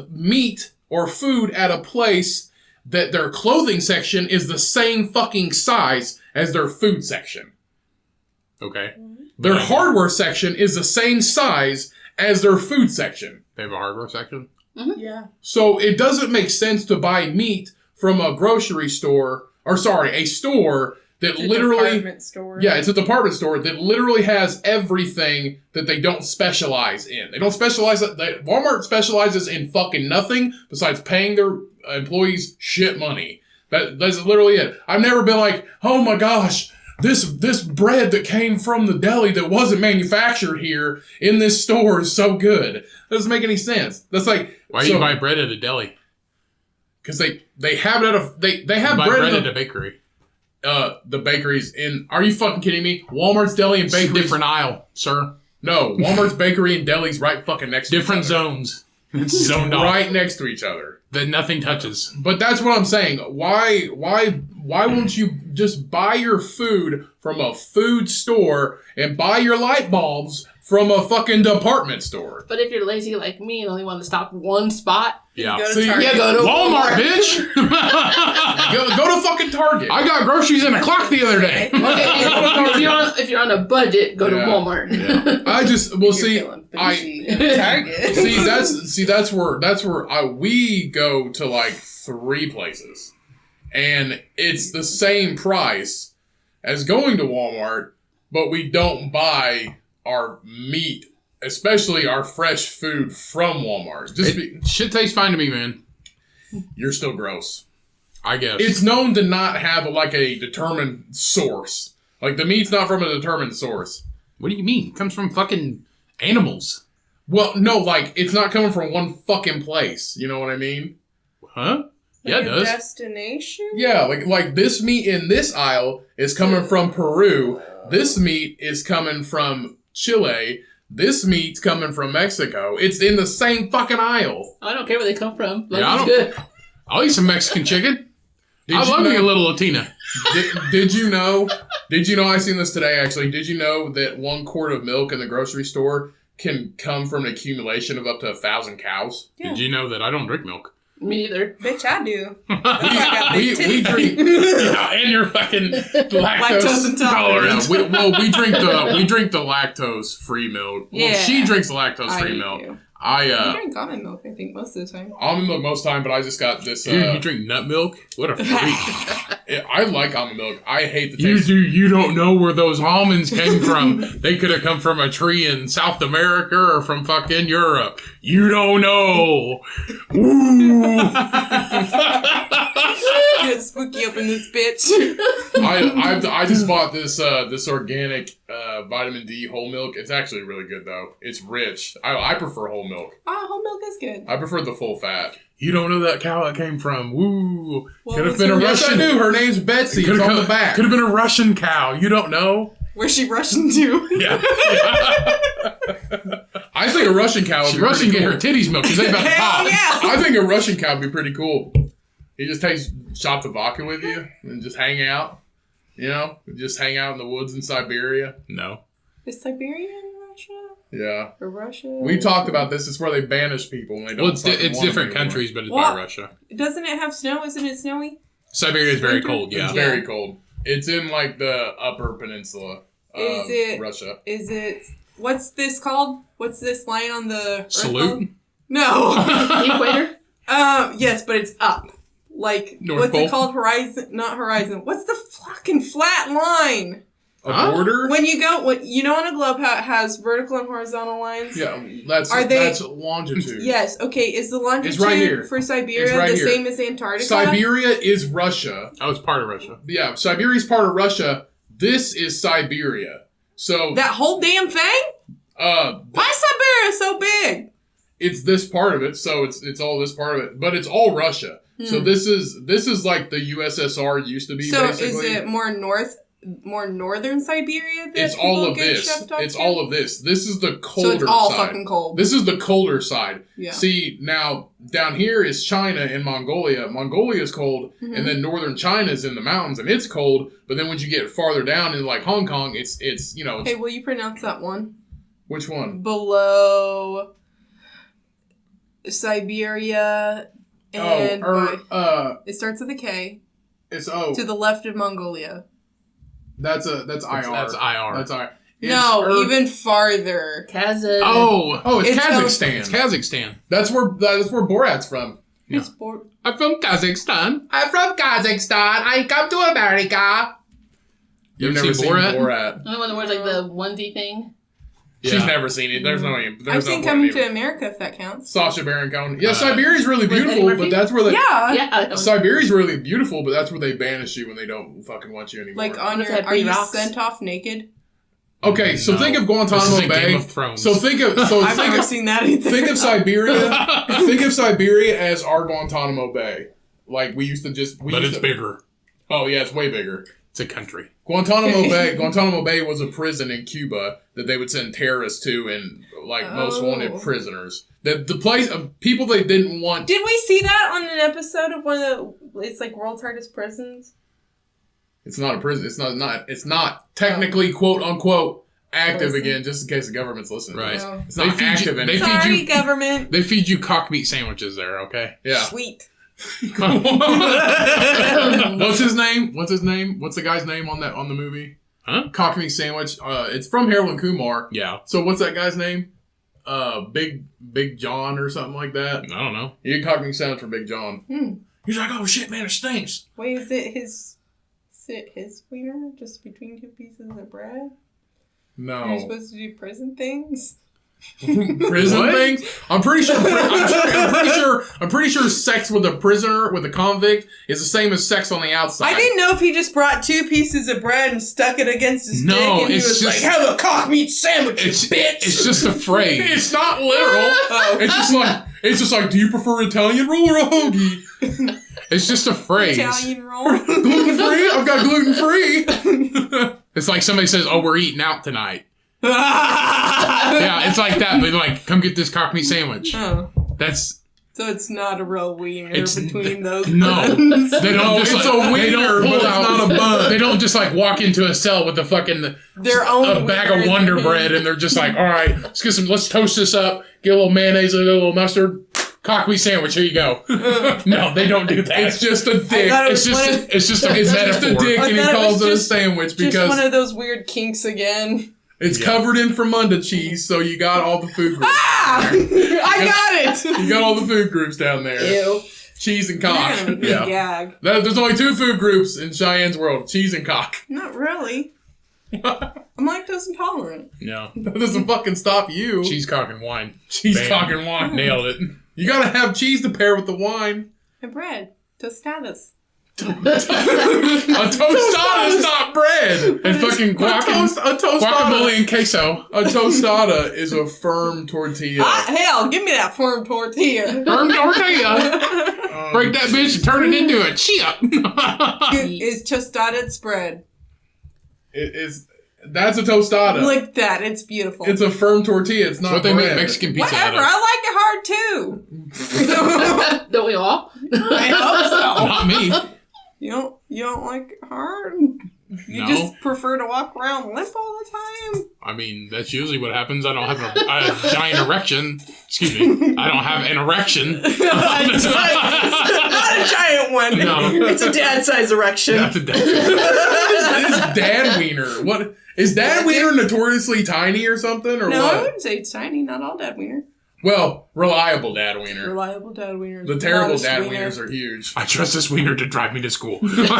meat or food at a place that their clothing section is the same fucking size as their food section. Okay. Their hardware section is the same size as their food section. They have a hardware section? Yeah. So it doesn't make sense to buy meat from a grocery store, a store that literally... Department store. Yeah, it's a department store that literally has everything that they don't specialize in. They don't specialize... Walmart specializes in fucking nothing besides paying their employees shit money. That's literally it. I've never been like, oh my gosh, this bread that came from the deli that wasn't manufactured here in this store is so good. That doesn't make any sense. That's like... Why do you buy bread at a deli? Because they have it at a... They have You buy bread bread at at a bakery. the bakeries in... Are you fucking kidding me? Walmart's deli and It's a bakeries... different aisle, sir. No, Walmart's bakery and deli's right fucking next to Different each other. zones. It's zoned off. Right next to each other. That nothing touches. But that's what I'm saying. Why won't you just buy your food from a food store and buy your light bulbs from a fucking department store? But if you're lazy like me and only want to stop one spot, Yeah. Go to See, Target. yeah, go to Walmart, bitch! Go to fucking Target. I got groceries in a clock the other day. Okay, if you're on a budget, go to Yeah. Walmart. Yeah. I just well You're see feeling I bougie at Target. that's where we go to like 3 places, and it's the same price as going to Walmart, but we don't buy our meat, especially our fresh food, from Walmart. Shit tastes fine to me, man. You're still gross. I guess. It's known to not have like a determined source. Like the meat's not from a determined source. What do you mean? It comes from fucking animals. Well, no, like it's not coming from one fucking place. You know what I mean? Huh? Yeah, Like it a does. destination? Yeah, like this meat in this aisle is coming from Peru. This meat is coming from Chile. This meat's coming from Mexico. It's in the same fucking aisle. I don't care where they come from. Like, Yeah, I it's don't- good. I'll eat some Mexican chicken. Did I you love know- me a little Latina. Did you know? Did you know? I seen this today. Actually, did you know that 1 quart of milk in the grocery store can come from an accumulation of up to 1,000 cows? Yeah. Did you know that I don't drink milk? Me neither. Bitch, I do. That's why I got big We titties. drink. Yeah, and you're fucking Lactose lactose intolerant. intolerant. We drink the lactose free milk. Well, Yeah. she drinks the lactose I free do milk. too. I I drink almond milk, I think, most of the time. almond milk most time, but I just got this. You drink nut milk? What a freak. I like almond milk. I hate the You taste. do. You don't know where those almonds came from. They could have come from a tree in South America or from fucking Europe. You don't know. Ooh. Get spooky up in this bitch. I just bought this organic vitamin D whole milk. It's actually really good though. It's rich. I prefer whole milk. Whole milk is good. I prefer the full fat. You don't know that cow it came from. Woo. What Could have was been a her- Yes, I Russian. do. Her name's Betsy. It's on the back. Could have been a Russian cow. You don't know. Where's she rushing to? Yeah. I think a Russian cow would She be Russian pretty get cool. her titties milked because they about to Hell pop. yeah! I think a Russian cow would be pretty cool. He just takes shots of vodka with you and just hang out. You know, just hang out in the woods in Siberia. No. Is Siberia in Russia? Yeah. Or Russia? We talked about this. It's where they banish people when they don't. Well, it's fucking want different them anymore. countries, but it's Well, by Russia. Doesn't it have snow? Isn't it snowy? Siberia is very winter? cold, yeah. It's very cold. It's in like the upper peninsula of Russia. Is it... What's this called? What's this line on the Earth Salute? called? No. The equator? Yes, but it's up. Like, North what's Pole? it called? Horizon? Not horizon. What's the fucking flat line? A border? When you go, you know on a globe how it has vertical and horizontal lines? Yeah, that's longitude. Yes, okay. Is the longitude It's right here. for Siberia It's right the here. same as Antarctica? Siberia is Russia. Oh, it's part of Russia. Yeah, Siberia's part of Russia. This is Siberia. So That whole damn thing? Why is Siberia so big? it's this part of it, so it's all this part of it, but it's all Russia. So this is like the USSR used to be. So basically. is it more northern Siberia? That It's all people of get this. shoved off It's to? all of this. This is the colder So it's all side. fucking cold. This is the colder side. Yeah. See, now down here is China and Mongolia. Mongolia is cold, Mm-hmm. and then northern China is in the mountains and it's cold. But then when you get farther down in like Hong Kong, it's you know Hey, will you pronounce that one? which one? Below Siberia and it starts with a K. It's To the left of Mongolia. that's IR. That's IR. That's IR. Even farther. Kazakh. Oh, it's Kazakhstan. It's Kazakhstan. That's where Borat's from. It's bored. I'm from Kazakhstan. I'm from Kazakhstan. I come to America. You've never seen Borat. The one that wears like the onesie thing. She's Yeah. never seen it. There's no. I've seen Coming to America, if that counts. Sacha Baron Cohen. Yeah, Siberia's really beautiful, Murphy? but that's where they. Yeah. Yeah. Siberia's really beautiful, but that's where they banish you when they don't fucking want you anymore. Like on Does your, that are you bring rocks? sent off naked? Okay, so No. think of This Guantanamo isn't Bay. Game of Thrones. So think of I've never seen that either. think of Siberia. Think of Siberia as our Guantanamo Bay. Like we used to just. But it's bigger. Oh yeah, it's way bigger. It's a country. Guantanamo Bay was a prison in Cuba that they would send terrorists to and like most wanted prisoners. The place of people they didn't want. Did we see that on an episode of one of the? It's like world's hardest prisons. It's not a prison. It's not technically quote unquote active Prison. again. Just in case the government's listening. to Right. this. No. It's not feed you- active they anymore. feed Sorry, you- government. They feed you cock meat sandwiches there, okay? Yeah. Sweet. What's his name? What's the guy's name on the movie? Huh? Cockney Sandwich. It's from Harold and Kumar. Yeah. So what's that guy's name? Big John or something like that. I don't know. You get Cockney Sandwich for Big John. Hmm. He's like, oh shit, man, it stinks. Wait, is it his wiener just between two pieces of bread? You're No. supposed to do prison things? Prison What? things? I'm pretty sure sex with a prisoner, with a convict, is the same as sex on the outside. I didn't know if he just brought two pieces of bread and stuck it against his No, dick and he it's was just- like, have a cock meat sandwich, It's bitch! It's just a phrase. It's not literal. Oh. It's just like, do you prefer Italian roll or a hoagie? It's just a phrase. Italian roll. Gluten free? I've got gluten free. It's like somebody says, "Oh, we're eating out tonight." Yeah, it's like that. But like, come get this cock meat sandwich. Oh. That's So it's not a real wiener It's- between those no. buns. They don't No, just it's like, a they don't wiener, pull but it's out- not a bun. They don't just like walk into a cell with a fucking Their own a bag of wiener. Wonder Bread, and they're just like, "All right, let's toast this up. Get a little mayonnaise, a little mustard, cock meat sandwich. Here you go." No, they don't do that. It's just a dick. thought it It's was just one of- it's just a It's just a metaphor. dick, I and he thought it calls was it a just- sandwich Just one because of those weird kinks again. it's Yeah. covered in Fremunda cheese, so you got all the food groups. Ah! I got it! You got all the food groups down there. Ew. Cheese and You're cock. gonna make me Yeah. gag. There's only two food groups in Cheyenne's world: cheese and cock. Not really. I'm lactose intolerant. No, That doesn't fucking stop you. cheese, cock, and wine. Cheese, Bam. cock, and wine. Nailed it. You gotta have cheese to pair with the wine. And bread. Tostadas. A tostada is not bread. And fucking A tostada. guacamole and queso. A tostada is a firm tortilla. Hell, give me that firm tortilla. Firm tortilla. Break that bitch and turn it into a chip. Is tostada spread? That's a tostada. Look at that. It's beautiful. It's a firm tortilla. It's not What they bread. make Mexican pizza Whatever. out of. I like it hard too. Don't we all? I hope so. Not me. You don't like it hard? You No. just prefer to walk around limp all the time? I mean, that's usually what happens. I don't have a giant erection. Excuse me. I don't have an erection. Not a giant one. No. It's a dad-size erection. That's a dad. Is Dad Wiener? What is Dad Wiener notoriously tiny or something, or No, I what? wouldn't say it's tiny. Not all dad wiener. Well, reliable Dad Wiener. Reliable dad wieners. The terrible Modest Dad wiener. Wieners are huge. I trust this wiener to drive me to school. Seriously,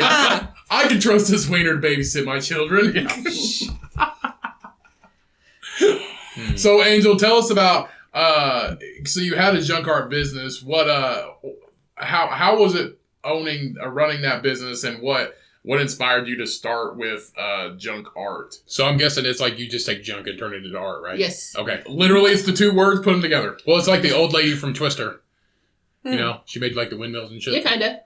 I can trust this wiener to babysit my children. So, Angel, tell us about. So you had a junk art business. What? How was it running that business, and what inspired you to start with junk art? So I'm guessing it's like you just take junk and turn it into art, right? Yes. Okay. Literally, it's the two words, put them together. Well, it's like the old lady from Twister. You know, she made like the windmills and shit. Yeah, kind of.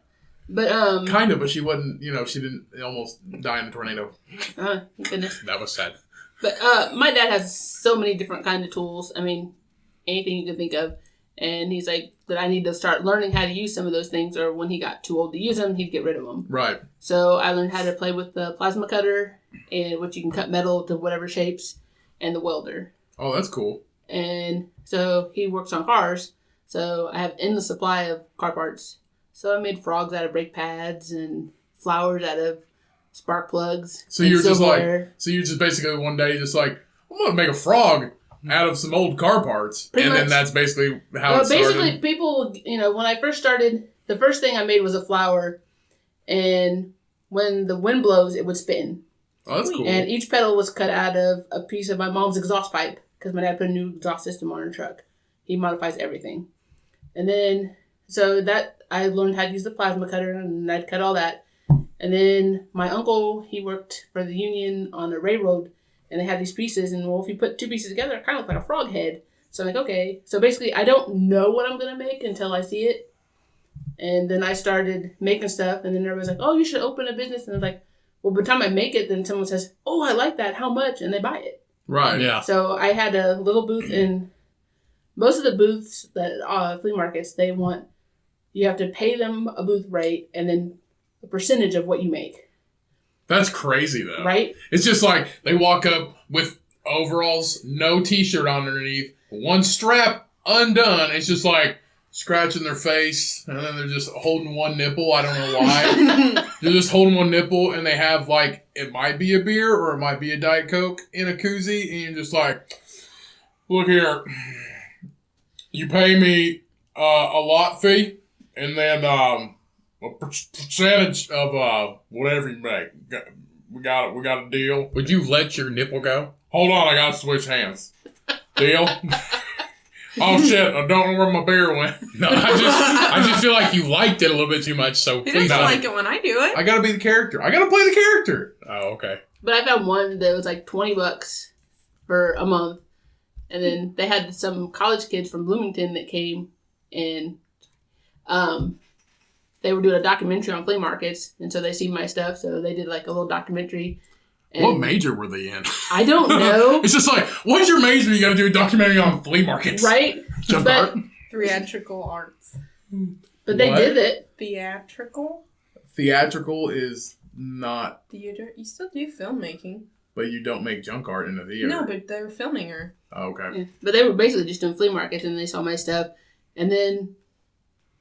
But, Kind of, but she wasn't, she didn't almost die in a tornado. thank goodness. That was sad. But, my dad has so many different kind of tools. I mean, anything you can think of. And he's like, that I need to start learning how to use some of those things, or when he got too old to use them, he'd get rid of them. Right. So I learned how to play with the plasma cutter, and which you can cut metal to whatever shapes, and the welder. Oh, that's cool. And so he works on cars. So I have endless supply of car parts. So I made frogs out of brake pads and flowers out of spark plugs. So and you're just silverware. you're just basically one day just like, I'm going to make a frog out of some old car parts. Pretty and then much. that's basically how Well, it started. basically, people, when I first started, the first thing I made was a flower. And when the wind blows, it would spin. Oh, that's cool. And each pedal was cut out of a piece of my mom's exhaust pipe, because my dad put a new exhaust system on her truck. He modifies everything. And then, so that, I learned how to use the plasma cutter, and I'd cut all that. And then my uncle, he worked for the union on a railroad, and they had these pieces, and well, if you put two pieces together, it kind of looked like a frog head. So I'm like, okay. So basically, I don't know what I'm going to make until I see it. And then I started making stuff, and then everybody's like, oh, you should open a business. And I was like, well, by the time I make it, then someone says, oh, I like that. How much? And they buy it. Right. Yeah. So I had a little booth in most of the booths that flea markets, you have to pay them a booth rate and then a percentage of what you make. That's crazy, though. Right? It's just like they walk up with overalls, no t-shirt underneath, one strap undone. It's just like scratching their face, and then they're just holding one nipple. I don't know why. They're just holding one nipple, and they have like, it might be a beer or it might be a Diet Coke in a koozie, and you're just like, look here, you pay me a lot fee, and then a percentage of whatever you make. We got a deal. Would you let your nipple go? Hold on, I gotta switch hands. Deal? Oh shit, I don't know where my beer went. No, I just feel like you liked it a little bit too much, so He please doesn't don't. like it when I do it. I gotta be the character. I gotta play the character. Oh, okay. But I found one that was like $20 for a month. And then they had some college kids from Bloomington that came, and they were doing a documentary on flea markets. And so they see my stuff. So they did like a little documentary. And What major were they in? I don't know. It's just like, what's your major? You gotta do a documentary on flea markets. Right? Junk But- art. Theatrical arts. But they What? did it. Theatrical? Theatrical is not, Theater? You still do filmmaking. but you don't make junk art in the theater. No, but they were filming her. Oh, okay. Yeah. But they were basically just doing flea markets, and they saw my stuff. And then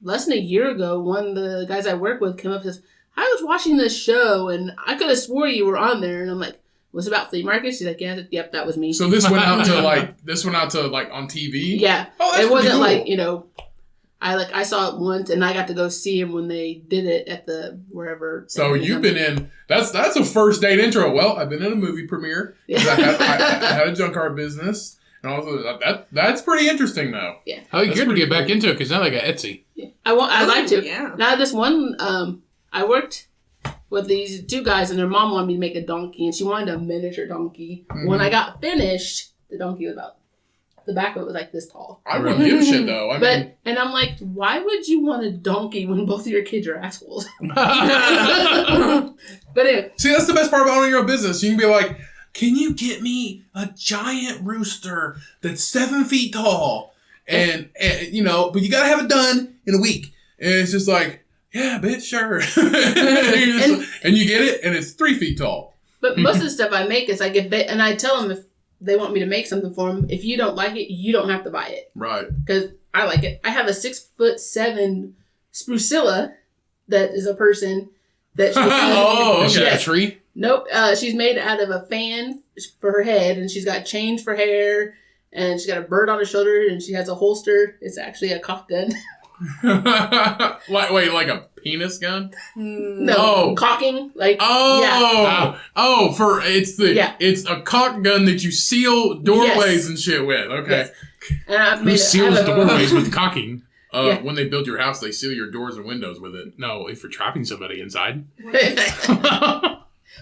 less than a year ago, one of the guys I work with came up and says, I was watching this show, and I could have swore you were on there. And I'm like, was it about flea markets? She's like, yeah, yep, that was me. So this went out to like on TV? Yeah. Oh, that's It wasn't pretty cool. like, I saw it once, and I got to go see him when they did it at the wherever. So you've been in, that's a first date intro. Well, I've been in a movie premiere. Yeah. I had a junk art business. And also, that's pretty interesting, though. Yeah. Oh, you're That's good to pretty get back cool. into it because now they got Etsy. Yeah. I'd like to. Yeah. Now, this one, I worked with these two guys, and their mom wanted me to make a donkey, and she wanted a miniature donkey. Mhm. When I got finished, the donkey was about, the back of it was like this tall. I wouldn't give a shit, though. I mean, And I'm like, why would you want a donkey when both of your kids are assholes? But anyway, see, that's the best part about owning your own business. You can be like, can you get me a giant rooster that's 7 feet tall? And but you gotta have it done in a week. And it's just like, yeah, bitch, sure. And you get it, and it's 3 feet tall. But most of the stuff I make is like and I tell them if they want me to make something for them, if you don't like it, you don't have to buy it. Right. Because I like it. I have a 6'7" sprucilla that is a person that she Oh, Is she okay. a tree? Nope. She's made out of a fan for her head, and she's got chains for hair, and she's got a bird on her shoulder, and she has a holster. It's actually a cock gun. Like a penis gun? No, Oh. cocking. Like, Oh, it's a cock gun that you seal doorways Yes. and shit with. Okay. Yes. And I've Who made seals I have a- doorways with cocking? Yeah. When they build your house, they seal your doors and windows with it. No, if you're trapping somebody inside.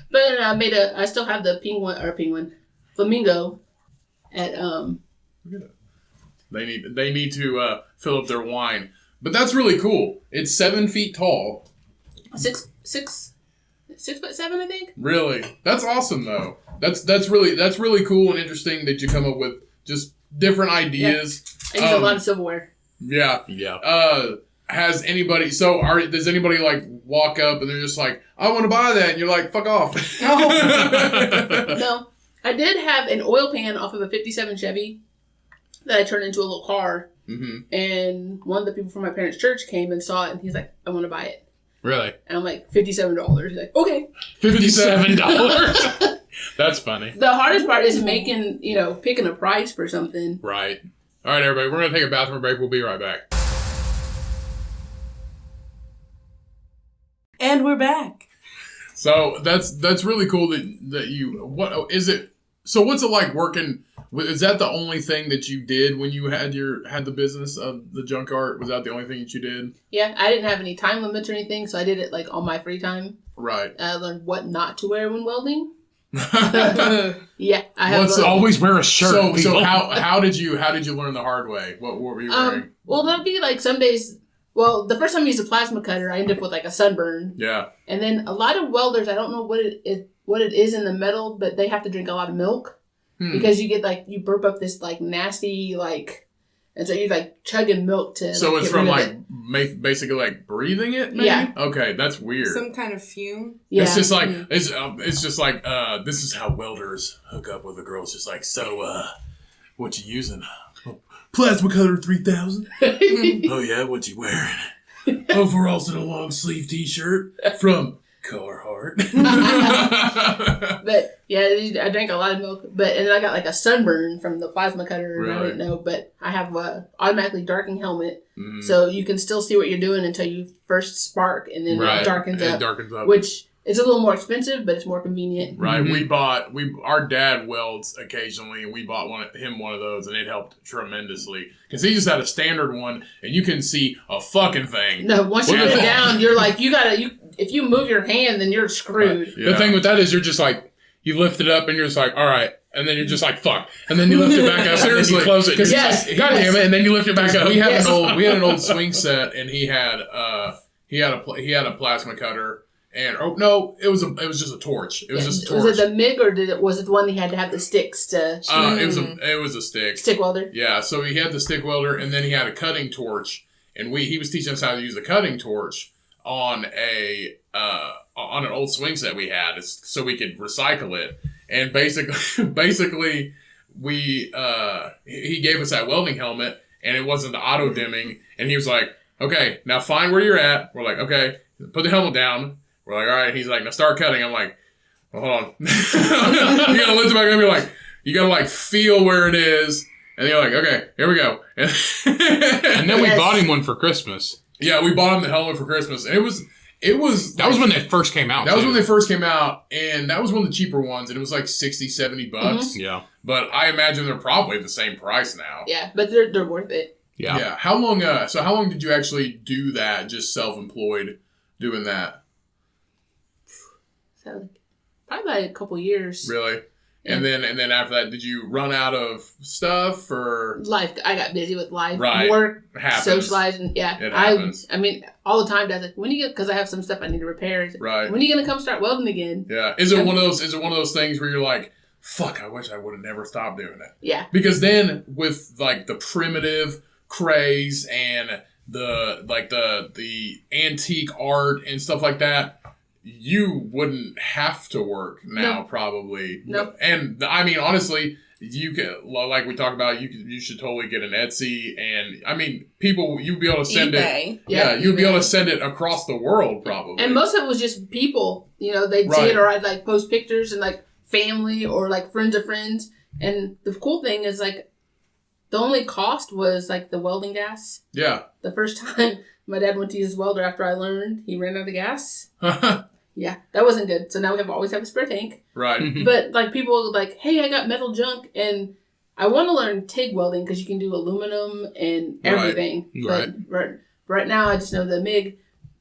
But I still have the flamingo at They need to fill up their wine, but that's really cool. It's 7 feet tall. 6'7", I think. Really, that's awesome though. That's really cool and interesting that you come up with just different ideas. I use a lot of silverware. Yeah. Yeah. Has anybody? Does anybody like walk up and they're just like, I want to buy that, and you're like, fuck off. No, I did have an oil pan off of a '57 Chevy that I turned into a little car. Mm-hmm. And one of the people from my parents' church came and saw it, and he's like, I want to buy it. Really? And I'm like, $57. He's like, okay. $57. That's funny. The hardest part is picking a price for something. Right. All right, everybody. We're going to take a bathroom break. We'll be right back. And we're back. So that's really cool that you. What is it? So what's it like working? Is that the only thing that you did when you had the business of the junk art? Was that the only thing that you did? Yeah, I didn't have any time limits or anything, so I did it like on my free time. Right. I learned what not to wear when welding. Yeah, I have. Always wear a shirt. So people. how did you learn the hard way? What were you wearing? Well, that'd be like some days. Well, the first time I used a plasma cutter, I ended up with like a sunburn. Yeah. And then a lot of welders, I don't know what it is in the metal, but they have to drink a lot of milk because you get you burp up this like nasty and so you're like chugging milk to. So it's from it. basically like breathing it. Maybe? Yeah. Okay, that's weird. Some kind of fume. Yeah. It's just like it's just like this is how welders hook up with a girl. It's just like, so what you using? Plasma cutter 3000. Oh yeah, what you wearing? Overalls and a long sleeve t-shirt from Carhartt. But yeah, I drank a lot of milk. And then I got like a sunburn from the plasma cutter. And I didn't know, but I have a automatically darkening helmet, so you can still see what you're doing until you first spark, and then it darkens up. Which is a little more expensive, but it's more convenient. Right. Our dad welds occasionally, and we bought one of those, and it helped tremendously because he just had a standard one, and you can see a fucking thing. No, once you get it down, you're like, if you move your hand, then you're screwed. Right. Yeah. The thing with that is you're just like, you lift it up and you're just like, all right. And then you're just like, fuck. And then you lift it back up. Seriously. And then you close it. Yes. God damn it. And then you lift it back up. We had an old swing set, and he had a plasma cutter. And it was just a torch. It was just a torch. Was it the MIG or was it the one that had to have the sticks to? It was a stick. Stick welder. Yeah, so he had the stick welder, and then he had a cutting torch, and he was teaching us how to use the cutting torch on an old swing set we had, so we could recycle it. And basically, he gave us that welding helmet, and it wasn't the auto dimming, and he was like, "Okay, now find where you're at." We're like, "Okay, put the helmet down." We're like, all right. He's like, now start cutting. I'm like, well, hold on. You gotta lift it back up. You're like, you gotta feel where it is. And you're like, okay, here we go. And then we bought him one for Christmas. Yeah, we bought him the helmet for Christmas. And it was that was when they first came out. That was when they first came out, and that was one of the cheaper ones, and it was like $60, $70. Mm-hmm. Yeah. But I imagine they're probably the same price now. Yeah, but they're worth it. Yeah. Yeah. How long did you actually do that, just self-employed, doing that? So probably like a couple years. Really? Yeah. And then after that, did you run out of stuff or life? I got busy with life, right. Work, happens. Socializing. Yeah, it happens. I mean, all the time. Dad's like, when are you? Because I have some stuff I need to repair. Right. When are you gonna come start welding again? Yeah. Is it one of those things where you're like, fuck, I wish I would have never stopped doing it. Yeah. Because then with like the primitive craze and the antique art and stuff like that, you wouldn't have to work now, probably. No. And I mean, honestly, you can, like we talked about, you should totally get an Etsy, and I mean, you'd be able to send eBay. it. Yeah, you'd be able to send it across the world, probably. And most of it was just people, they'd see it, or I'd like post pictures and like family or like friends of friends. And the cool thing is like the only cost was like the welding gas. Yeah. The first time my dad went to use his welder after I learned, he ran out of gas. Yeah, that wasn't good. So now we always have a spare tank. Right. But like people like, hey, I got metal junk and I want to learn TIG welding because you can do aluminum and everything. Right. But right now I just know the MIG.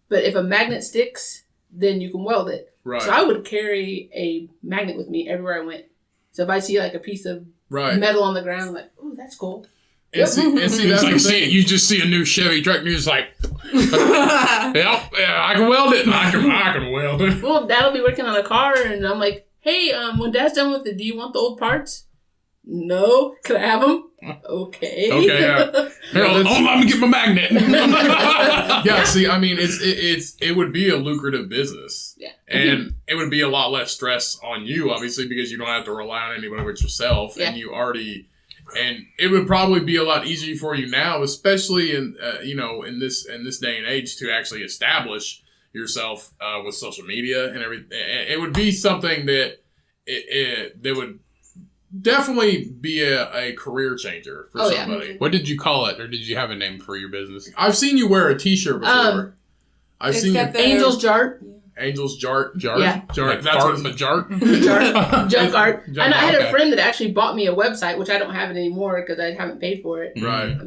But if a magnet sticks, then you can weld it. Right. So I would carry a magnet with me everywhere I went. So if I see like a piece of metal on the ground, I'm like, ooh, that's cool. And see that's like the thing. you just see a new Chevy truck and you're just like, yeah, I can weld it and I can weld it. Well, Dad'll be working on a car and I'm like, hey, when Dad's done with it, do you want the old parts? No. Could I have them? Okay. Okay, yeah. Here, let me get my magnet. Yeah, see, I mean, it would be a lucrative business. Yeah. And it would be a lot less stress on you, obviously, because you don't have to rely on anyone but yourself. Yeah. And it would probably be a lot easier for you now, especially in in this day and age, to actually establish yourself with social media and everything. It would be something that that would definitely be a career changer for somebody. Yeah. What did you call it, or did you have a name for your business? I've seen you wear a T-shirt before. I've seen you. Angel's Jart. Angel's Jart. Yeah. Jart. Like That's fart what in the jart? Junk art. Junk And I had art, a friend that actually bought me a website, which I don't have it anymore because I haven't paid for it. Right.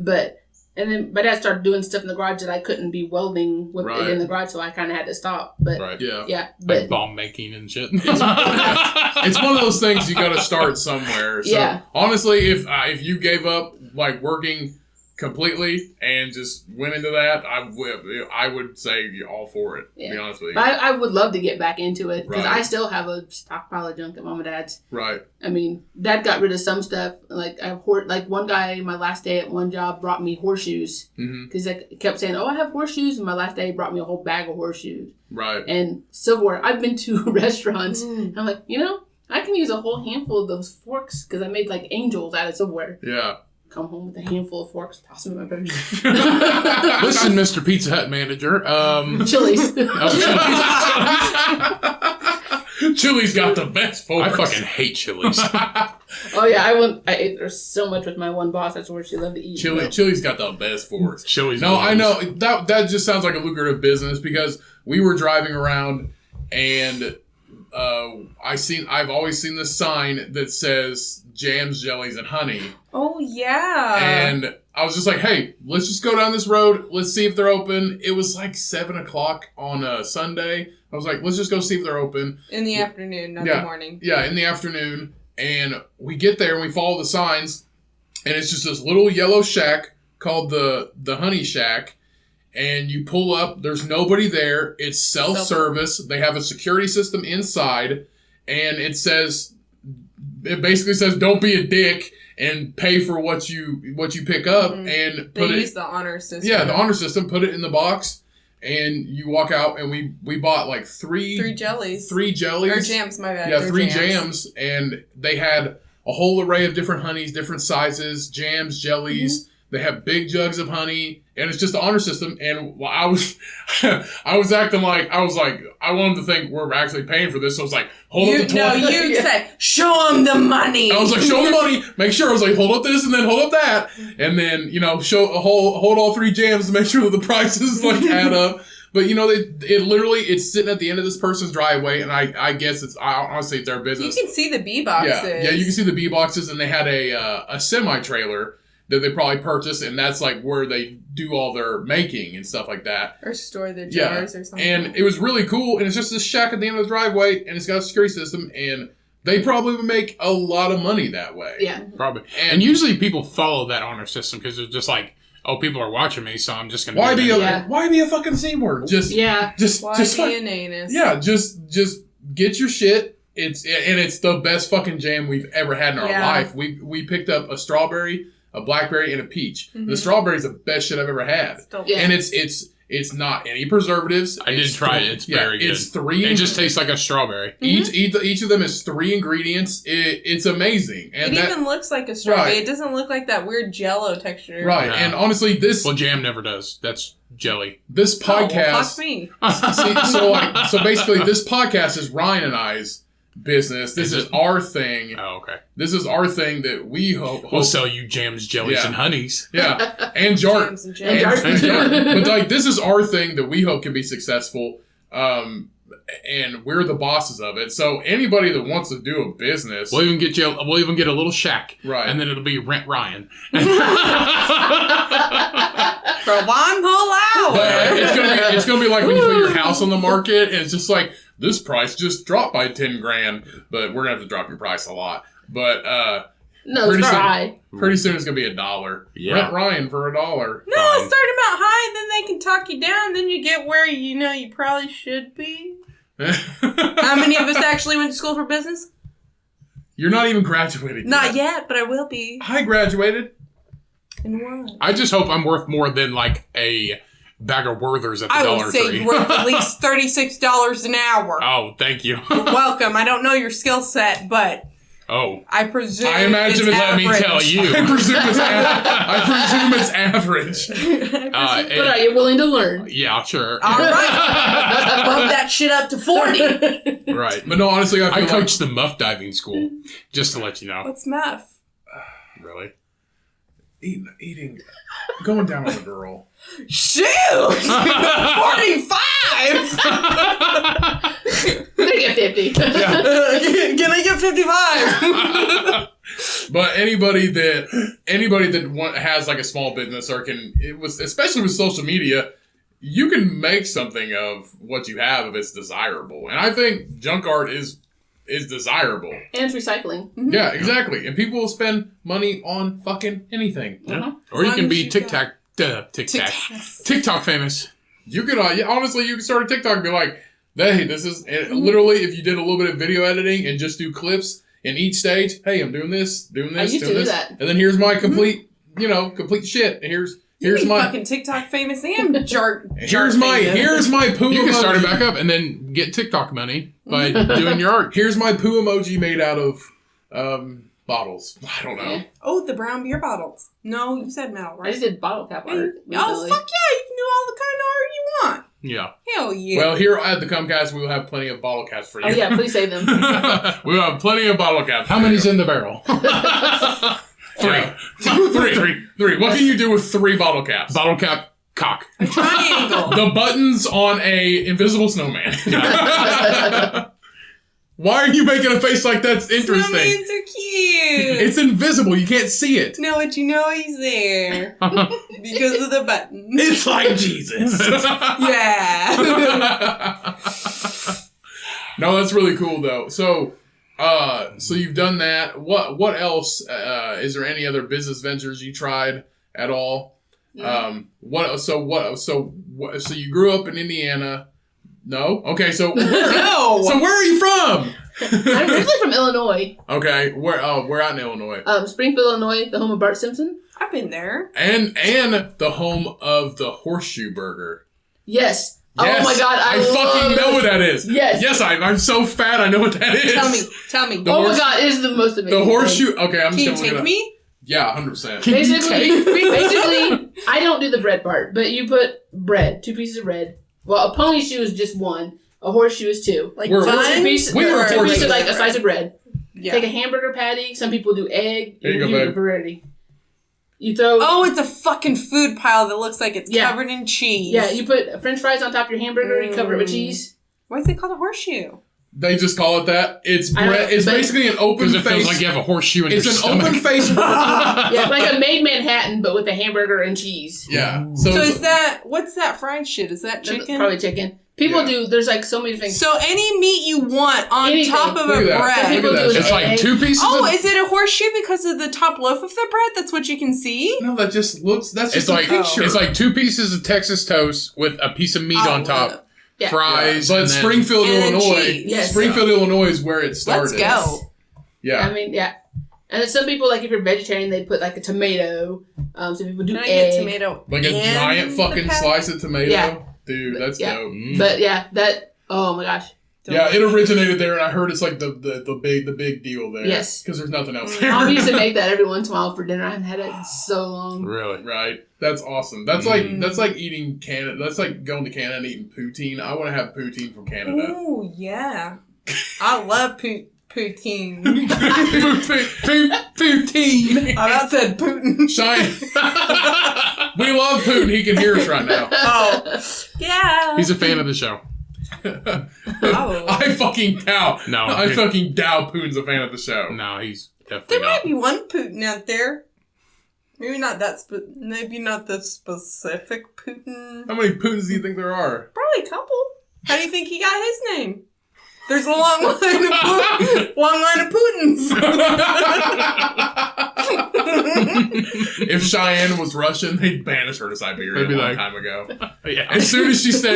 And then my dad started doing stuff in the garage that I couldn't be welding with it in the garage, so I kind of had to stop. But Right. Yeah. But Like bomb making and shit. It's one of those things you got to start somewhere. So honestly, if you gave up like working completely and just went into that, I would say you're all for it. To be honest with you. But I would love to get back into it because Right. I still have a stockpile of junk at Mom and Dad's. Right. I mean, Dad got rid of some stuff. Like one guy, my last day at one job, brought me horseshoes because I kept saying, "Oh, I have horseshoes," and my last day he brought me a whole bag of horseshoes. Right. And silverware. I've been to restaurants. And I'm like, I can use a whole handful of those forks because I made like angels out of silverware. Yeah. Come home with a handful of forks, toss them in my purse. Listen, Mr. Pizza Hut manager. Chili's. Chili's got the best forks. I fucking hate Chili's. Oh yeah, I ate there so much with my one boss. That's where she loved to eat. Chili's got the best forks. Chili's. No, I know that just sounds like a lucrative business because we were driving around and I've always seen this sign that says jams, jellies, and honey. Oh yeah. And I was just like, hey, let's just go down this road. Let's see if they're open. It was like 7:00 on a Sunday. I was like, let's just go see if they're open. In the afternoon, not the morning. Yeah, in the afternoon. And we get there and we follow the signs. And it's just this little yellow shack called the Honey Shack. And you pull up. There's nobody there. It's self-service. They have a security system inside. And it basically says, don't be a dick and pay for what you pick up. And they use the honor system. Yeah, the honor system. Put it in the box. And you walk out, and we bought like three jellies. Or jams, my bad. Yeah, three jams. And they had a whole array of different honeys, different sizes, jams, jellies. They have big jugs of honey, and it's just the honor system. And I was acting like I wanted to think we're actually paying for this. So I was like, hold up the 20. No, you said, show them the money. I was like, show them the money. Make sure. I was like, hold up this and then hold up that, and then hold all three jams to make sure that the prices like add up. But it's sitting at the end of this person's driveway, and I guess honestly it's their business. You can see the bee boxes. Yeah, you can see the bee boxes, and they had a semi trailer that they probably purchased, and that's like where they do all their making and stuff like that. Or store their jars or something. And it was really cool, and it's just this shack at the end of the driveway, and it's got a security system, and they probably would make a lot of money that way. Yeah. Probably. And usually people follow that honor system because they're just like, oh, people are watching me, so I'm just going to Why be a fucking C-word? Just be an anus? Yeah, just get your shit. It's the best fucking jam we've ever had in our life. We picked up a strawberry, a blackberry, and a peach. Mm-hmm. The strawberry is the best shit I've ever had. Yeah. And it's not any preservatives. I did try it. It's very good. It's 3. It just tastes like a strawberry. Each of them is 3 ingredients. It's amazing. And it even looks like a strawberry. Right. It doesn't look like that weird Jello texture. Right. Yeah. And honestly, Well, jam never does. That's jelly. this Oh, well, podcast. fuck me. so basically, this podcast is Ryan and I's business. This is our thing. Oh, okay. This is our thing that we hope. We'll sell you jams, jellies, Yeah. and honeys. Yeah, and jar. Jams and And jams. And jar. But like, this is our thing that we hope can be successful. And we're the bosses of it. So anybody that wants to do a business, We'll even get a little shack, Right. And then it'll be Rent Ryan. For one whole hour. but it's gonna be like when you put your house on the market, and it's just like, this price just dropped by 10 grand, but we're gonna have to drop your price a lot. But No, Pretty it's soon- high. pretty soon it's gonna be $1. Yeah. Rent Ryan for $1. No, start them out high, then they can talk you down, then you get where you probably should be. How many of us actually went to school for business? You're not even graduated. Not yet, but I will be. I graduated. In what? I just hope I'm worth more than like a bag of Werthers at the I Dollar would say Tree. you're worth at least $36 an hour. Oh, thank you. You're welcome. I don't know your skill set, but Oh, I presume I imagine it's it's- let me average. tell you. I presume it's average. But are you willing to learn? Yeah, sure. All right. Bump that shit up to 40. Right. But no, honestly, I I feel coached the muff diving school, just to let you know. What's meth? Really? eating, going down on a girl. Shoot! 45! They get 50. Can I get 55? But anybody that has like a small business or especially with social media, you can make something of what you have if it's desirable. And I think junk art is desirable. And it's recycling. Yeah, exactly. And people will spend money on fucking anything. Yeah. Or you can be TikTok famous. You could honestly, you could start a TikTok and be like, hey, this is literally if you did a little bit of video editing and just do clips in each stage. Hey, I'm doing this, doing I this, used doing to do this, that. and then here's my complete shit. And here's Be my fucking TikTok famous and jerk. here's my poo You emoji. can start it back up and then get TikTok money by doing your art. Here's my poo emoji made out of bottles. I don't know. Oh, the brown beer bottles. No, you said metal, I right? just did bottle cap art. Oh, recently. fuck yeah. You can do all the kind of art you want. Yeah. Hell yeah. Well, here at the Comcast, we will have plenty of bottle caps for you. Oh yeah, please save them. We will have plenty of bottle caps. How many's in the barrel? Three. Three. What can you do with 3 bottle caps? Bottle cap, cock. Triangle. The buttons on a invisible snowman. Why are you making a face like that's interesting? Snowmans are cute. It's invisible. You can't see it. No, but you know he's there. Because of the buttons. It's like Jesus. Yeah. No, that's really cool though. So you've done that. What else? Is there any other business ventures you tried at all? So you grew up in Indiana. No? Okay, so No. so where are you from? I'm originally from Illinois. Okay, where out in Illinois? Springfield, Illinois, the home of Bart Simpson. I've been there. And the home of the Horseshoe Burger. Yes. Yes, Oh my god, I fucking know love what that is. Yes. Yes, I'm so fat I know what that is. Tell me. Oh my god, it is the most amazing. The Horseshoe. Okay, I'm Can you just gonna look it take up. me? Yeah, 100%. Basically, I don't do the bread part, but you put bread, 2 pieces of bread. Well, a pony shoe is just 1. A horseshoe is 2. Like We're- buns? 2 pieces, We were 2 pieces fortunate. like a slice of bread. Yeah. Take a hamburger patty. Some people do egg. There you go, do babe. the variety. You throw. Oh, it's a fucking food pile that looks like it's Yeah. covered in cheese. Yeah, you put French fries on top of your hamburger. You cover it with cheese. Why is it called a horseshoe? They just call it that. It's I know, bread. It's but- basically an open Because it face. feels like you have a horseshoe in It's your an stomach. open face. Yeah, like a made Manhattan, but with a hamburger and cheese. Yeah. So it's- what's that fried shit? Is that That's chicken? probably chicken. People Yeah. do. There's like so many things. So any meat you want on Anything. top of Look a at that. bread. People Look at do that. an It's like egg. 2 pieces Oh, of... is it a horseshoe because of the top loaf of the bread? That's what you can see? no, that just looks. That's It's just like a picture. it's like 2 pieces of Texas toast with a piece of meat Oh, on top, Yeah. fries, But and then- Springfield, and then Illinois. cheese. Yes. Springfield, Illinois is where it started. Let's go. Yeah. I mean, yeah. And then some people, like if you're vegetarian, they put like a tomato. Some people do Can I egg. get tomato? Like a and giant fucking the patty? slice of tomato? Yeah. Dude, that's Yeah. dope. But yeah, that. Oh my gosh. Yeah, it originated there, and I heard it's like the big deal there. Yes. Because there's nothing else there. Mom used to make that every once in a while for dinner. I haven't had it in so long. Really? Right. That's awesome. That's like eating Canada. That's like going to Canada and eating poutine. I want to have poutine from Canada. Oh yeah, I love poutine. Poutine. I about said Putin. Shyanne. We love Putin. He can hear us right now. Oh yeah. He's a fan of the show. Oh. I fucking doubt. No. I fucking doubt Putin's a fan of the show. No, he's definitely There not. might be one Putin out there. Maybe not that. Maybe not the specific Putin. How many Putins do you think there are? Probably a couple. How do you think he got his name? There's a long line of Putins. If Shyanne was Russian, they'd banish her to Siberia They'd be a long like- time ago. Yeah. As soon as she said,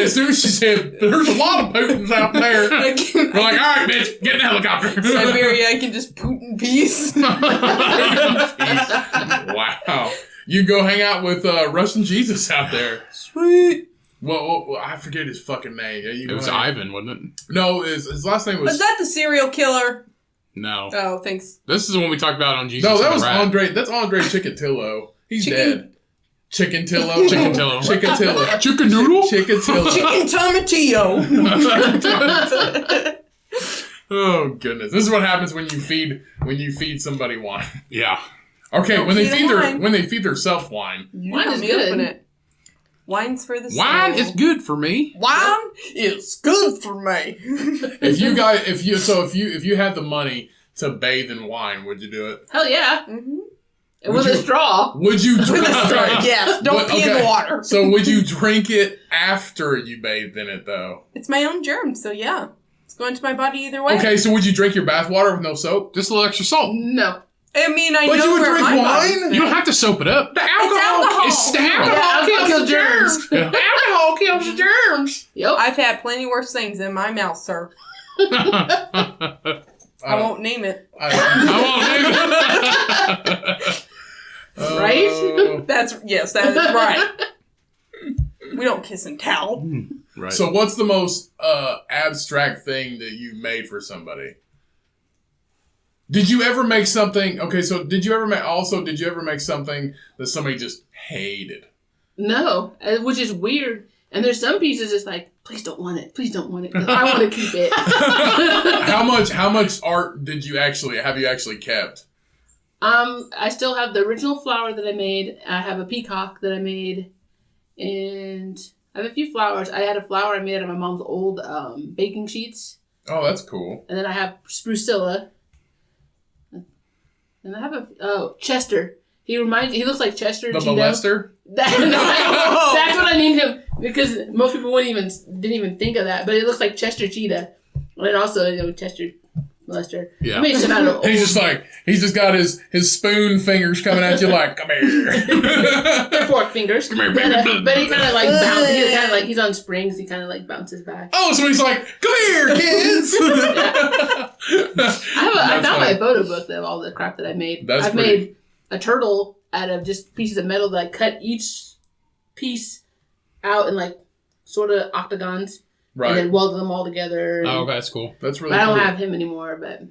there's a lot of Putins out there. We're like, all right, bitch, get in the helicopter. Siberia, I can just Putin peace. Wow. You go hang out with Russian Jesus out there. Sweet. Well, I forget his fucking name. Yeah, you It was go hang- Ivan, wasn't it? No, his last name Was was... that the serial killer? No. Oh, thanks. This is the one we talked about on Jesus. No, that and the was Rat. Andre. That's Andre Chikatilo. He's Chicken- dead. Chickentillo. Chickentillo. Chickentillo. Chicken noodle? Chickentillo. Chicken tomatillo. Oh goodness! This is what happens when you feed somebody wine. Yeah. Okay, Don't when they feed 'em wine. feed their self wine. Wine is Me good. open it. Wine's for the soul. Wine is good for me. Wine is good for me. If you had the money to bathe in wine, would you do it? Hell yeah. Mm-hmm. And with a straw. Would you drink? Yes, don't What- pee in okay. the water. So would you drink it after you bathed in it though? It's my own germ, so yeah. It's going to my body either way. Okay, so would you drink your bath water with no soap? Just a little extra salt. No. I mean, I But know you would where drink my wine? body's You don't have to soap it up. The alcohol. It's the Yeah, alcohol kills germs. Yeah. alcohol kills the germs. Yep. I've had plenty worse things in my mouth, sir. I won't name it. I won't Right? Yes, that is right. We don't kiss and tell. Right. So what's the most abstract thing that you made for somebody? Did you ever make something? Okay, so did you ever make something that somebody just hated? No. Which is weird. And there's some pieces it's like, please don't want it. Please don't want it. 'Cause I want to keep it. How much art have you actually kept? I still have the original flower that I made. I have a peacock that I made. And I have a few flowers. I had a flower I made out of my mom's old baking sheets. Oh, that's cool. And then I have Sprucilla. And I have Chester. He looks like Chester The Cheeto. molester? That's what I named him because most people didn't even think of that. But it looks like Chester Cheetah, and also Chester Molester. Yeah. I made some out of He's just got his spoon fingers coming at you like, come here. they're fork fingers. Come here, but, baby. but he kind of like bounces. He's kind of like he's on springs. He kind of like bounces back. Oh, so he's like, come here, kids. I found my photo book of all the crap that I made. That's I've pretty- made a turtle out of just pieces of metal that I cut each piece out in like sort of octagons. Right. And then welded them all together. Oh, that's cool. That's really But I cool. don't have him anymore, but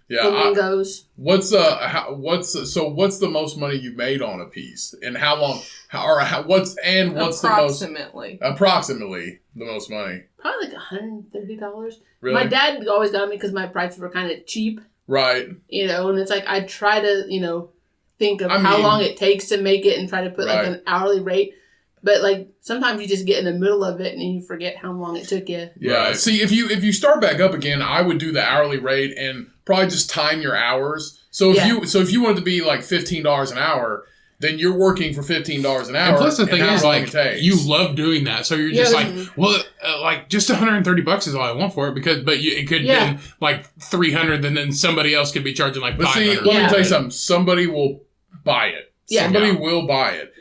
Yeah. flamingos. What's the most money you made on a piece, and how long? What's the most approximately the most money? Probably like $130. Really? My dad always got me because my prices were kind of cheap, Right. and it's like I try to, think of I how mean- long it takes to make it and try to put like Right. an hourly rate. But like sometimes you just get in the middle of it and you forget how long it took you. Yeah. Right. See, if you start back up again, I would do the hourly rate and probably just time your hours. So if you wanted to be like $15 an hour, then you're working for $15 an hour. And plus the thing how is, long like, it takes. you love doing that, so you're just Yeah. like, well, like just $130 is all I want for it it could Yeah. have been like $300, and then somebody else could be charging like But see, $500. let me Yeah. tell you something. Somebody will buy it. Yeah. Somebody Yeah. will buy it.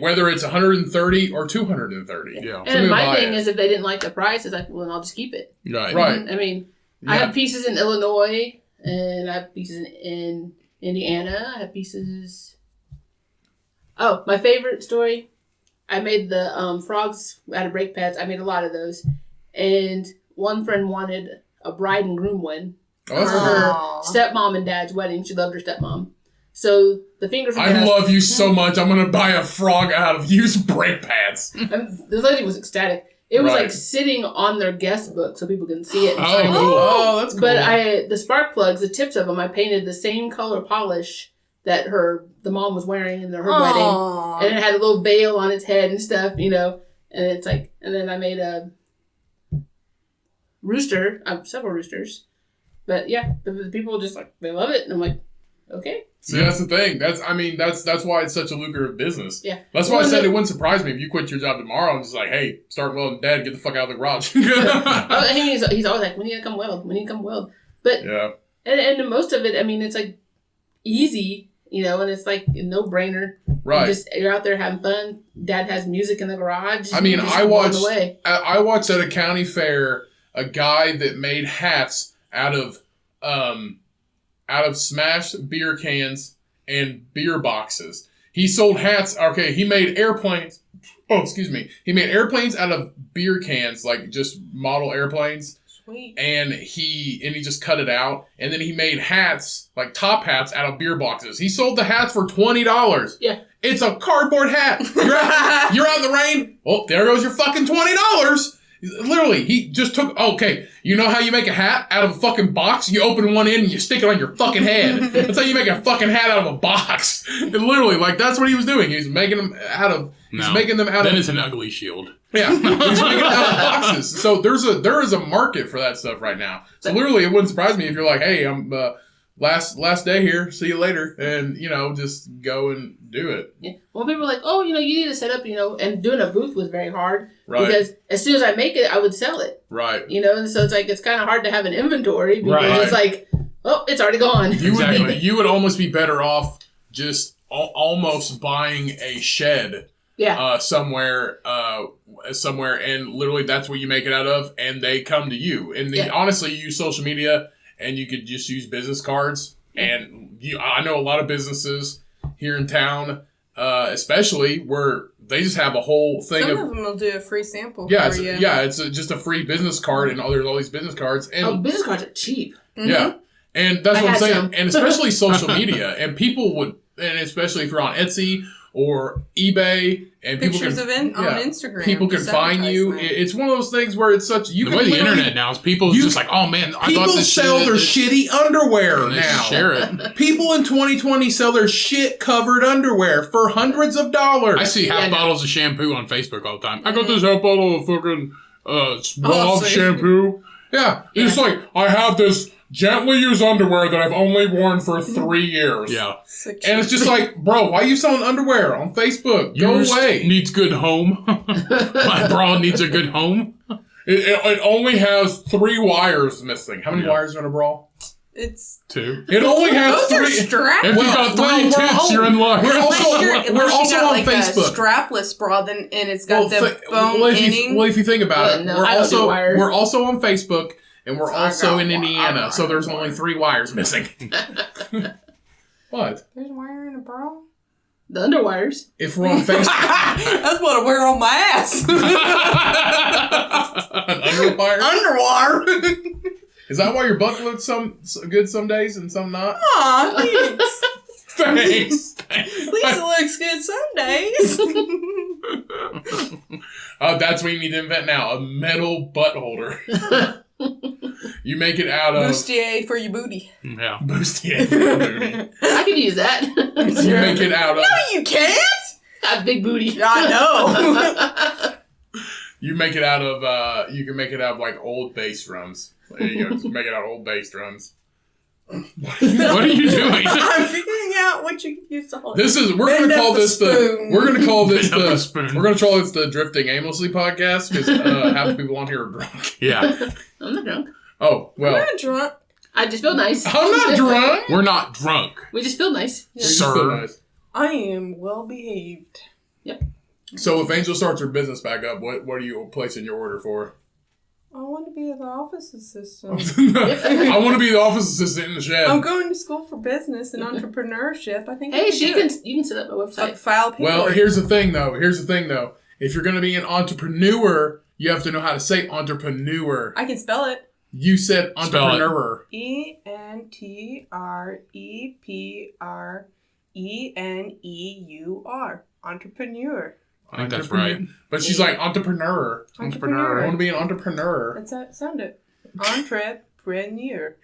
Whether it's $130 or $230. Yeah. And Somebody then will my buy thing it. is if they didn't like the price, it's like, well, then I'll just keep it. Right. Right. I mean, I Yeah. have pieces in Illinois and I have pieces in Indiana. I have pieces. Oh, my favorite story. I made the frogs out of brake pads. I made a lot of those. And one friend wanted a bride and groom one Oh, that's for cool. her Aw. stepmom and dad's wedding. She loved her stepmom. So the fingers. I love you so much. I'm gonna buy a frog out of used brake pads. This lady was ecstatic. It was Right. like sitting on their guest book so people can see it. And Oh, sign it. cool. Oh, that's cool. But the spark plugs, the tips of them, I painted the same color polish that the mom was wearing in her wedding, Aw. and it had a little veil on its head and stuff, you know. And it's like, and then I made a rooster, several roosters. But yeah, the people just like they love it, and I'm like, okay. See, that's the thing. That's why it's such a lucrative business. Yeah. That's why I Well, said it wouldn't surprise me if you quit your job tomorrow and just like, hey, start welding dad, get the fuck out of the garage. Oh, and he's always like, we need to come weld, we need to come weld. But Yeah. and most of it, I mean, it's like easy, you know, and it's like a no brainer. Right. You're out there having fun. Dad has music in the garage. I mean, Just I blown watched away. I watched at a county fair a guy that made hats out of smashed beer cans and beer boxes. He sold hats. Okay, he made airplanes. Oh, excuse me. He made airplanes out of beer cans, like just model airplanes. Sweet. And he just cut it out. And then he made hats, like top hats, out of beer boxes. He sold the hats for $20. Yeah. It's a cardboard hat. You're out in the rain. Oh, there goes your fucking $20. Literally, he just took, okay, you know how you make a hat out of a fucking box? You open one end and you stick it on your fucking head. That's how you make a fucking hat out of a box. And literally, like, that's what he was doing. He was making them out of, Then it's an ugly shield. yeah, he's making it out of boxes. So there is a market for that stuff right now. So literally, it wouldn't surprise me if you're like, hey, I'm last day here, see you later, and just go and do it. Yeah. Well, people are like, oh, you need to set up, and doing a booth was very hard. Right. Because as soon as I make it, I would sell it. Right. And so it's like, it's kind of hard to have an inventory because Right. it's like, oh, it's already gone. You would almost be better off just almost buying a shed. Yeah. Somewhere, and literally that's what you make it out of, and they come to you. And honestly, you use social media, and you could just use business cards. And I know a lot of businesses here in town, especially where they just have a whole thing Some of of them will do a free sample yeah, for it's, you. it's just a free business card, and there's all these business cards, and business cards are cheap. Mm-hmm. yeah, and that's I what I'm had saying, some. and especially social media, and people would, and especially if you're on Etsy or eBay, and Pictures people can, on Instagram. people can just find you. advertisement. It's one of those things where it's such The way the internet now is people just like, oh man, I people thought this sell shit, their this- shitty underwear and they now. share it. People in 2020 sell their shit covered underwear for hundreds of dollars. I see half Yeah, no. bottles of shampoo on Facebook all the time. I got this half bottle of fucking Suave see. shampoo. Yeah, it's like I have this gently used underwear that I've only worn for 3 years. Yeah. Sick And it's just like, bro, why are you selling underwear on Facebook? Go Yours away. needs good home. My bra needs a good home. It only has 3 wires missing. How many Yeah. wires are in a bra? It's 2. It only has those are 3. straps. If you got 3 tits, you're in luck. We're also, Unless we're you also got on like Facebook. a strapless bra, then and it's got the bone well, if inning. you think about it, No, I don't do wires. we're also on Facebook, and we're I also got in one. Indiana, I so there's got only one. 3 wires missing. What? There's wire in a bra. The underwires. If we're on Facebook, That's what I wear on my ass. an underwire. Underwire. Is that why your butt looks good some days and some not? Aw, thanks. Thanks. At least it looks good some days. That's what you need to invent now, a metal butt holder. You make it out of Bustier for your booty. Yeah. bustier for your booty. I could use that. You make it out of No, you can't. Got a big booty. I know. you make it out of you can make it out of like old bass drums. There you go. Just make it out of old bass drums. What are you doing? I'm figuring out what you can use to hold. This is we're Bend gonna call up the this the spoon. we're gonna call this Bend up the the spoon. we're gonna call this the Drifting Aimlessly podcast because half the people on here are drunk. Yeah. I'm not drunk. Oh I'm well, not drunk. I just feel nice. I'm not drunk. We're not drunk. We just feel nice. Yeah. Sir. So nice. I am well behaved. So if Angel starts her business back up, what are you placing your order for? I want to be an office assistant. I want to be the office assistant in the shed. I'm going to school for business and entrepreneurship. I think. Hey, you you can set up a website. file paperwork. Well, here's the thing, though. If you're going to be an entrepreneur, you have to know how to say entrepreneur. I can spell it. You said entrepreneur. ENTREPRENEUR. Entrepreneur. I think that's right. But she's like entrepreneur. I want to be an entrepreneur. That's how it sounded. Entrepreneur. Entrepreneur.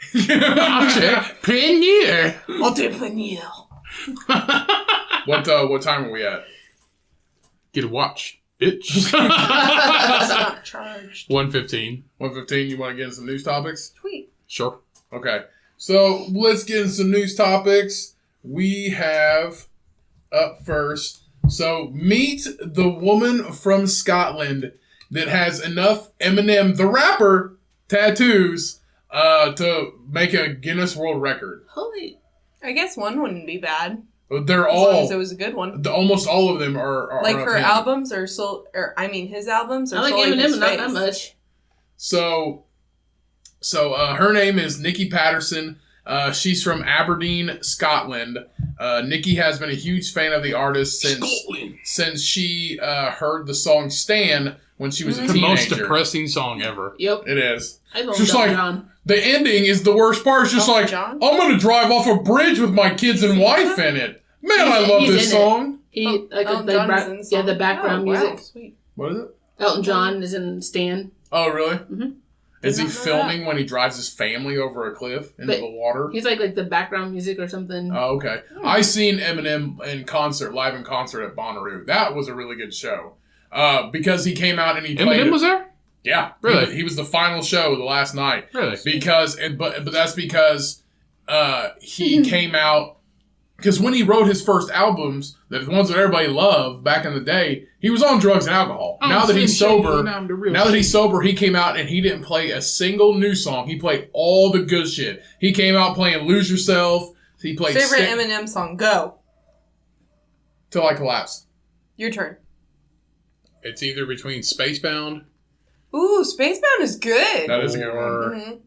Entrepreneur. What time are we at? Get a watch, bitch. It's not charged. 1:15. 1:15. You want to get in some news topics? Tweet. Sure. Okay. So let's get in some news topics. We have up first. So meet the woman from Scotland that has enough Eminem, the rapper, tattoos to make a Guinness World Record. Holy. I guess one wouldn't be bad. They're As long all. as it was a good one. Almost all of them are Like of her him. albums his albums are I like solely his Eminem, not face. that much. So her name is Nikki Patterson. She's from Aberdeen, Scotland. Nikki has been a huge fan of the artist since she heard the song "Stan" when she was a The teenager. most depressing song ever. Yep. It is. I love Just Elton like John. the ending is the worst part. It's just Elton like John? I'm gonna drive off a bridge with my kids and wife in it. Man, I love He's this in it. song. Elton John is in the song. the background Oh, wow, music. sweet. What is it? Elton John is in Stan. Oh, really? Mhm. Is he Did not know filming when he drives his family over a cliff into But the water? He's like the background music or something. Oh, okay. I seen Eminem live in concert at Bonnaroo. That was a really good show. Because he came out and he played. Eminem was there? Yeah, Really? He was the final show the last night. Really? But that's because he came out. Because when he wrote his first albums, the ones that everybody loved back in the day, he was on drugs and alcohol. Now that he's sober, he came out and he didn't play a single new song. He played all the good shit. He came out playing "Lose Yourself." He played Favorite Eminem song? Go. "Till I Collapse." Your turn. It's either between Spacebound. Ooh, Spacebound is good. That is a good one. Mhm.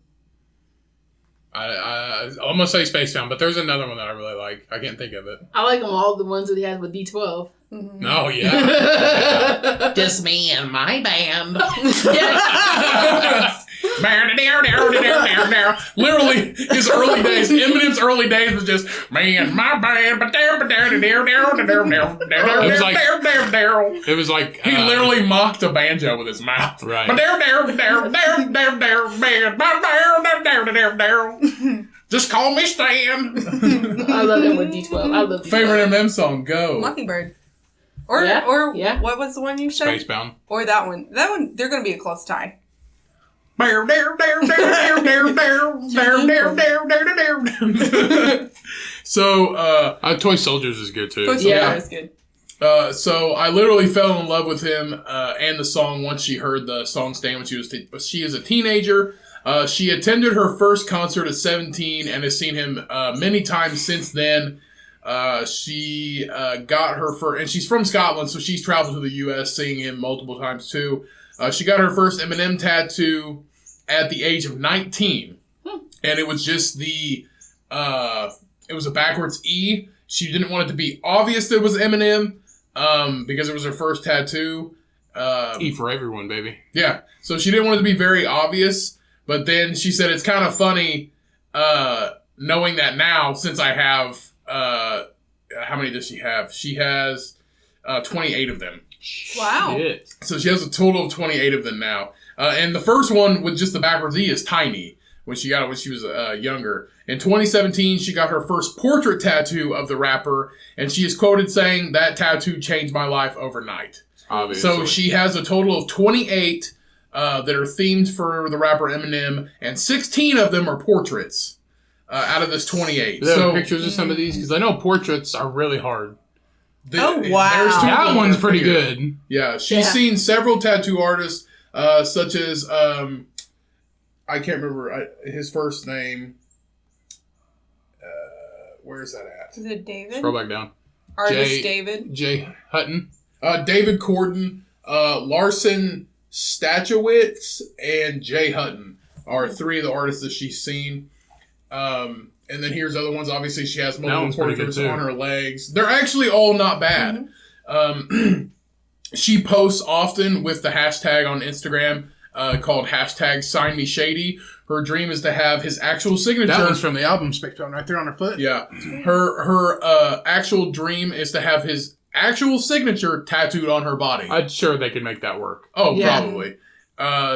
I'm gonna say Spacebound, but there's another one that I really like. I can't think of it. I like them all, the ones that he has with D12. Mhm. Oh yeah. Just me and my band. Literally, his early days, Eminem's early days was just me and my band. It was like He literally mocked a banjo with his mouth. Right. Just call me Stan. I love him with D12. I love D12. Favorite Eminem song? Go. Mockingbird. Or Yeah. what was the one you said? Spacebound. Or that one. That one, they're going to be a close tie. So, Toy Soldiers is good too. Toy Story Yeah. is good. so I literally fell in love with him and the song once she heard the song "Stan" when she is a teenager. She attended her first concert at 17 and has seen him many times since then. She got her first, and she's from Scotland, so she's traveled to the U.S. seeing him multiple times too. She got her first Eminem tattoo at the age of 19, and it was just it was a backwards E. She didn't want it to be obvious that it was Eminem because it was her first tattoo. E for everyone, baby. Yeah, so she didn't want it to be very obvious, but then she said it's kind of funny knowing that now since I have, how many does she have? She has 28 of them. Wow. Shit. So she has a total of 28 of them now. And the first one with just the backwards E is tiny when she got it when she was younger. In 2017, she got her first portrait tattoo of the rapper, and she is quoted saying, "That tattoo changed my life overnight." Obviously. So she has a total of 28 that are themed for the rapper Eminem, and 16 of them are portraits out of this 28. Do they have So pictures of some of these? Because I know portraits are really hard. Oh, wow. there's two of That them one's that are pretty good. Yeah, she's Yeah. seen several tattoo artists, such as I can't remember his first name. Where's that at? Is it David? Scroll back down. Artist Jay- David. Jay Hutton. David Corden, Larson Statuowitz, and Jay Hutton are 3 of the artists that she's seen. And then here's other ones. Obviously, she has multiple portraits on her legs. They're actually all not bad. She posts often with the hashtag on Instagram called #SignMeShady. Her dream is to have his actual signature. That one's from the album Spectrum right there on her foot. Yeah. Her actual dream is to have his actual signature tattooed on her body. I'm sure they could make that work. Oh, yeah. Probably.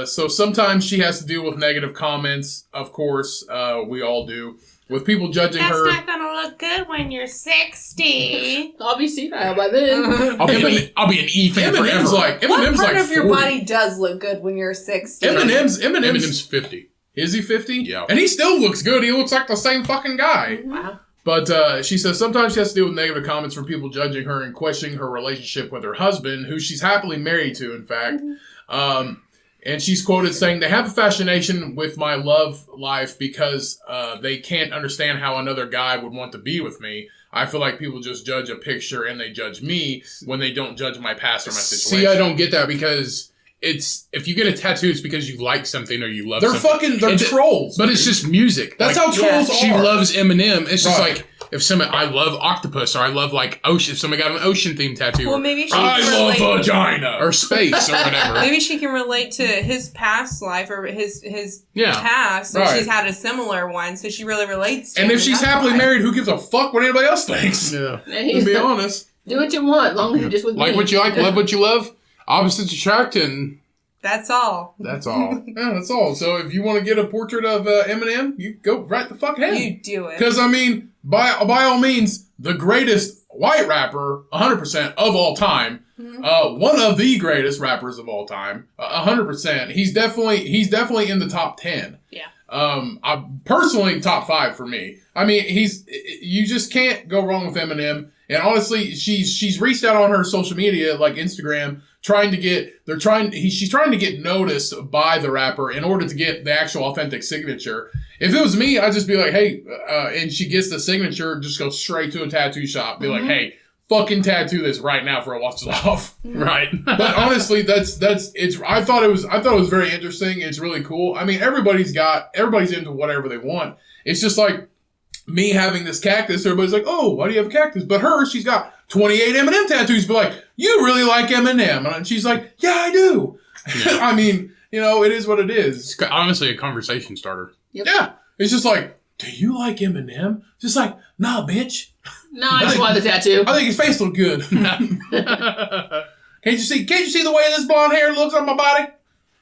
So sometimes she has to deal with negative comments. Of course, we all do. With people judging her. That's not gonna look good when you're 60. I'll be senile by then. I'll be an E fan forever. Eminem's like what part of 40. your body does look good when you're 60? Eminem's 50. Is he 50? Yeah. And he still looks good. He looks like the same fucking guy. Wow. But she says sometimes she has to deal with negative comments from people judging her and questioning her relationship with her husband, who she's happily married to, in fact. And she's quoted saying, "They have a fascination with my love life because they can't understand how another guy would want to be with me. I feel like people just judge a picture and they judge me when they don't judge my past or my situation." See, I don't get that because if you get a tattoo, it's because you like something or you love something. They're trolls. But it's just music. That's how trolls are. She loves Eminem. It's just Right. like, if somebody, I love octopus or I love like ocean. If somebody got an ocean themed tattoo. Well, maybe she I can love relate. vagina. Or space or whatever. Maybe she can relate to his past life or his Yeah. past. So Right. she's had a similar one, so she really relates to And him, if she's that's happily why. married, who gives a fuck what anybody else thinks? Yeah. To be honest. Do what you want, as long as you're just with Like me. what you like, love what you love. Opposites attract, and That's all. that's all. Yeah, that's all. So if you want to get a portrait of Eminem, you go right the fuck ahead. You do it. Because, I mean, by all means, the greatest white rapper, 100% of all time. One of the greatest rappers of all time, 100%. He's definitely in the top 10. Yeah. I personally top 5 for me. I mean, you just can't go wrong with Eminem. And honestly, she's reached out on her social media, like Instagram, she's trying to get noticed by the rapper in order to get the actual authentic signature. If it was me, I'd just be like, hey, and she gets the signature, just go straight to a tattoo shop, be like, hey, fucking tattoo this right now before it washes off. Right. But honestly, I thought it was very interesting. It's really cool. I mean, everybody's into whatever they want. It's just like me having this cactus. Everybody's like, oh, why do you have a cactus? But she's got 28 Eminem tattoos. But like, you really like Eminem? And she's like, yeah, I do. Yeah. I mean, it is what it is. It's honestly a conversation starter. Yep. Yeah. It's just like, do you like Eminem? Just like, nah, bitch. No, I just want the tattoo. I think his face look good. Can't you see the way this blonde hair looks on my body?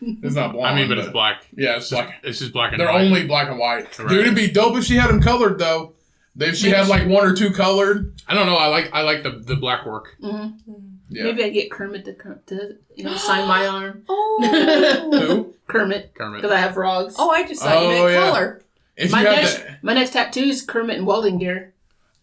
It's not blonde. I mean, but it's black. Yeah, it's black. It's just black and They're white. only black and white. Right. Dude, it'd be dope if she had them colored though. If she had like 1 or 2 colored. I don't know. I like the black work. Mm-hmm. Yeah. Maybe I get Kermit to sign my arm. Oh. Who? Kermit. Because I have frogs. Oh, I just thought you meant yeah. color. If my you have next that, my next tattoo is Kermit in welding gear.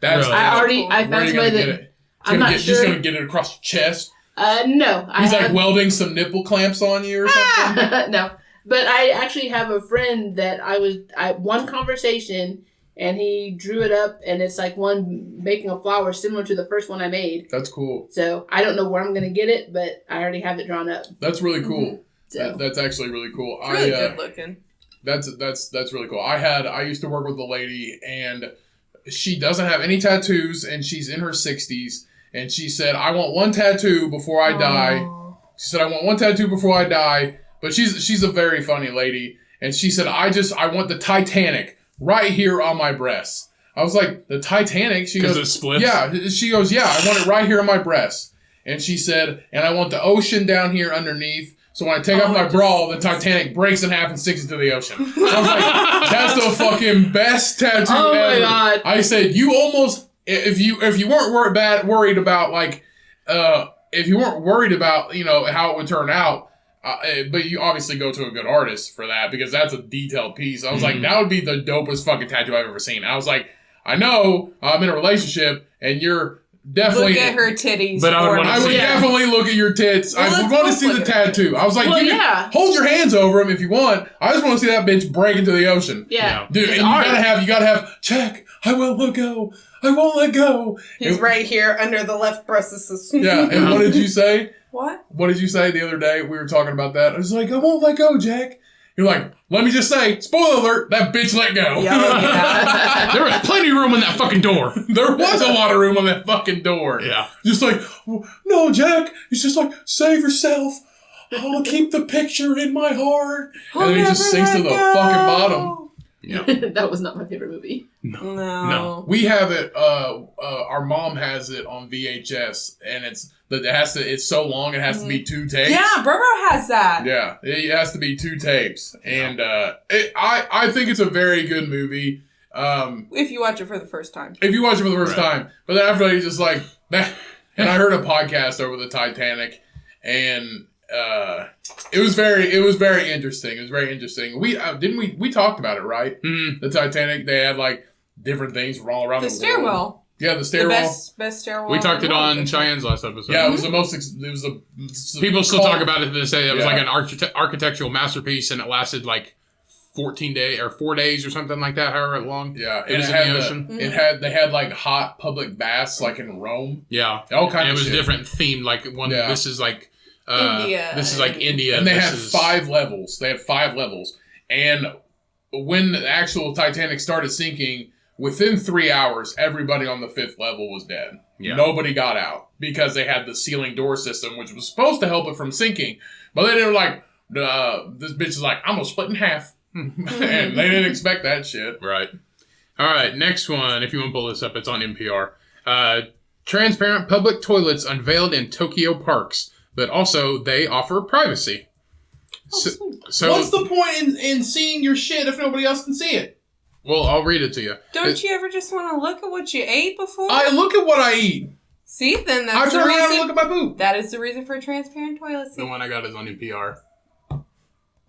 that's Really? I where found are you somebody gonna get that it? I'm not Just sure. gonna get it across your chest. No, He's like welding some nipple clamps on you or something. no, but I actually have a friend that I one conversation and he drew it up and it's like one making a flower similar to the first one I made. That's cool. So I don't know where I'm gonna get it, but I already have it drawn up. That's really cool. So. That's actually really cool. It's really good looking. That's really cool. I used to work with a lady and she doesn't have any tattoos and she's in her 60s and she said, I want one tattoo before I die. She said, I want one tattoo before I die. But she's a very funny lady. And she said, I want the Titanic right here on my breast. I was like, the Titanic? She goes, it splits? Yeah. She goes, yeah, I want it right here on my breast. And she said, and I want the ocean down here underneath. So when I take off my bra, the Titanic breaks in half and sinks into the ocean. I was like, that's the fucking best tattoo Oh ever. my God. I said, you almost, if you weren't worried about like, if you weren't worried about, how it would turn out, but you obviously go to a good artist for that because that's a detailed piece. I was like, that would be the dopest fucking tattoo I've ever seen. I was like, I know I'm in a relationship and you're definitely Look at her titties. But I would for me. wanna I would Yeah. definitely look at your tits. Well, I would let's want to both see look the at it. tattoo. I was like, Well, you yeah. can hold your hands over him if you want. I just want to see that bitch break into the ocean. Yeah. Dude, It's and art. you gotta have check. I will look go. I won't let go. He's And- right here under the left breast. Yeah, and what did you say? What? What did you say the other day? We were talking about that. I was like, I won't let go, Jack. You're like, let me just say, spoiler alert, that bitch let go. Yeah. There was plenty of room on that fucking door. There was a lot of room on that fucking door. Yeah. Just like, no, Jack. He's just like, save yourself. I'll keep the picture in my heart. And then he just sinks to the fucking bottom. Yeah. That was not my favorite movie. No. We have it. Our mom has it on VHS, and it's so long it has to be 2 tapes. Yeah, Burbo has that. Yeah, it has to be 2 tapes, and I think it's a very good movie. If you watch it for the first time. If you watch it for the first time, but then after that, you're just like that. And I heard a podcast over the Titanic, and it was very interesting. It was very interesting. We talked about it, right? Mm. The Titanic, they had like different things all around The the world. stairwell. Yeah, the stairwell. The best stairwell. We talked in it the on world. Cheyenne's last episode. Yeah, it was the most. People still talk about it to this day. It was Yeah. like an architectural masterpiece, and it lasted like 14 days or 4 days or something like that. However long. Yeah, It and was had in the ocean. They had like hot public baths like in Rome. Yeah, All kinds and it of was shit. different themed. Like one. Yeah. This is like India. This is like India, And they this had is, 5 levels. They had 5 levels. And when the actual Titanic started sinking, within 3 hours, everybody on the 5th level was dead. Yeah. Nobody got out because they had the ceiling door system, which was supposed to help it from sinking. But then they were like, this bitch is like, I'm going to split in half. And they didn't expect that shit. Right. All right. Next one. If you want to pull this up, it's on NPR. Transparent public toilets unveiled in Tokyo parks, but also they offer privacy. So What's the point in seeing your shit if nobody else can see it? well, I'll read it to you. Don't you ever just want to look at what you ate before? I look at what I eat. See, then I that's the turn around and reason. look at my boob. That is the reason for a transparent toilet The seat. one I got is on NPR.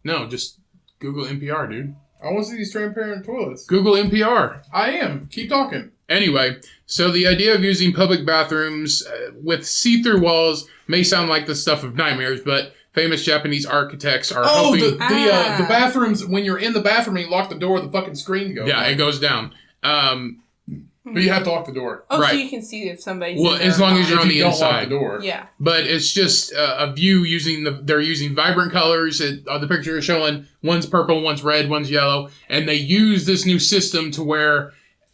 No, just Google NPR, dude. I want to see these transparent toilets. Google NPR. I am. Keep talking. Anyway, so the idea of using public bathrooms with see-through walls may sound like the stuff of nightmares, but famous Japanese architects are Oh, hoping... the bathrooms, when you're in the bathroom and you lock the door, the fucking screen goes. Yeah, it goes down. But you have to lock the door. Oh, so right. you can see if somebody's Well, in there as or long not. as you're on If the you don't lock inside. the door. Yeah. But it's just a view they're using vibrant colors. The picture is showing one's purple, one's red, one's yellow. And they use this new system to where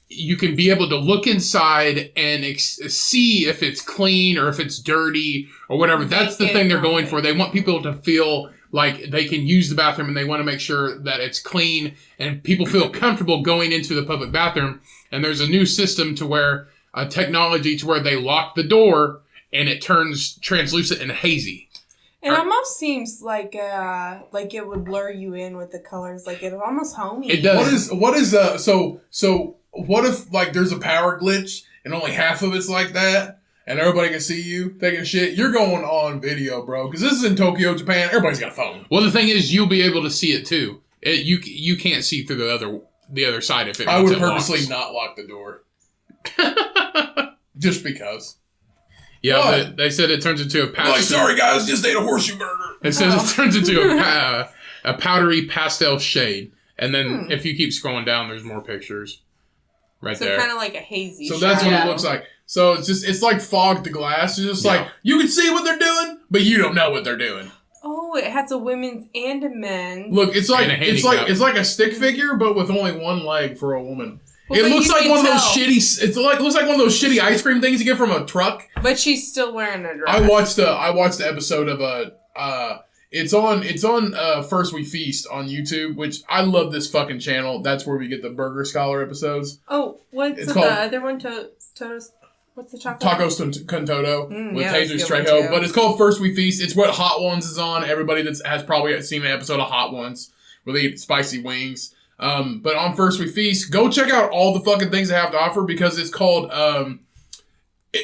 you can be able to look inside and see if it's clean or if it's dirty or whatever. That's the thing they're going for. They want people to feel like they can use the bathroom and they want to make sure that it's clean and people feel comfortable going into the public bathroom. And there's a new system to where technology to where they lock the door and it turns translucent and hazy. It almost seems like it would blur you in with the colors. Like it's almost homey. It does. What is so what if like there's a power glitch and only half of it's like that and everybody can see you taking shit? You're going on video, bro, because this is in Tokyo, Japan. Everybody's got a phone. Well, the thing is, you'll be able to see it too. You can't see through the other side if it. I once would it purposely locks. not lock the door. Just because. Yeah, What? but they said it turns into a pastel. Like, sorry guys, just ate a Horseshoe Burger. It says it turns into a powdery pastel shade, and then if you keep scrolling down, there's more pictures. Right so there. kind of like a hazy. So that's what shine. it looks like. So it's like fog to glass. It's just like you can see what they're doing, but you don't know what they're doing. Oh, it has a women's and a men's. Look, it's like And a handicap. it's like a stick figure, but with only one leg for a woman. Well, It but looks you like can one of those tell. shitty. Looks like one of those shitty ice cream things you get from a truck. But she's still wearing a dress. I watched the episode of it's on First We Feast on YouTube, which I love this fucking channel. That's where we get the Burger Scholar episodes. Oh, what's It's the called- other one? Toto's. What's the chocolate? Tacos con Todo with yeah, that's a Jesus good one, Trejo. too. But it's called First We Feast. It's what Hot Ones is on. Everybody that has probably seen an episode of Hot Ones where they eat spicy wings. But on First We Feast, go check out all the fucking things they have to offer because it's called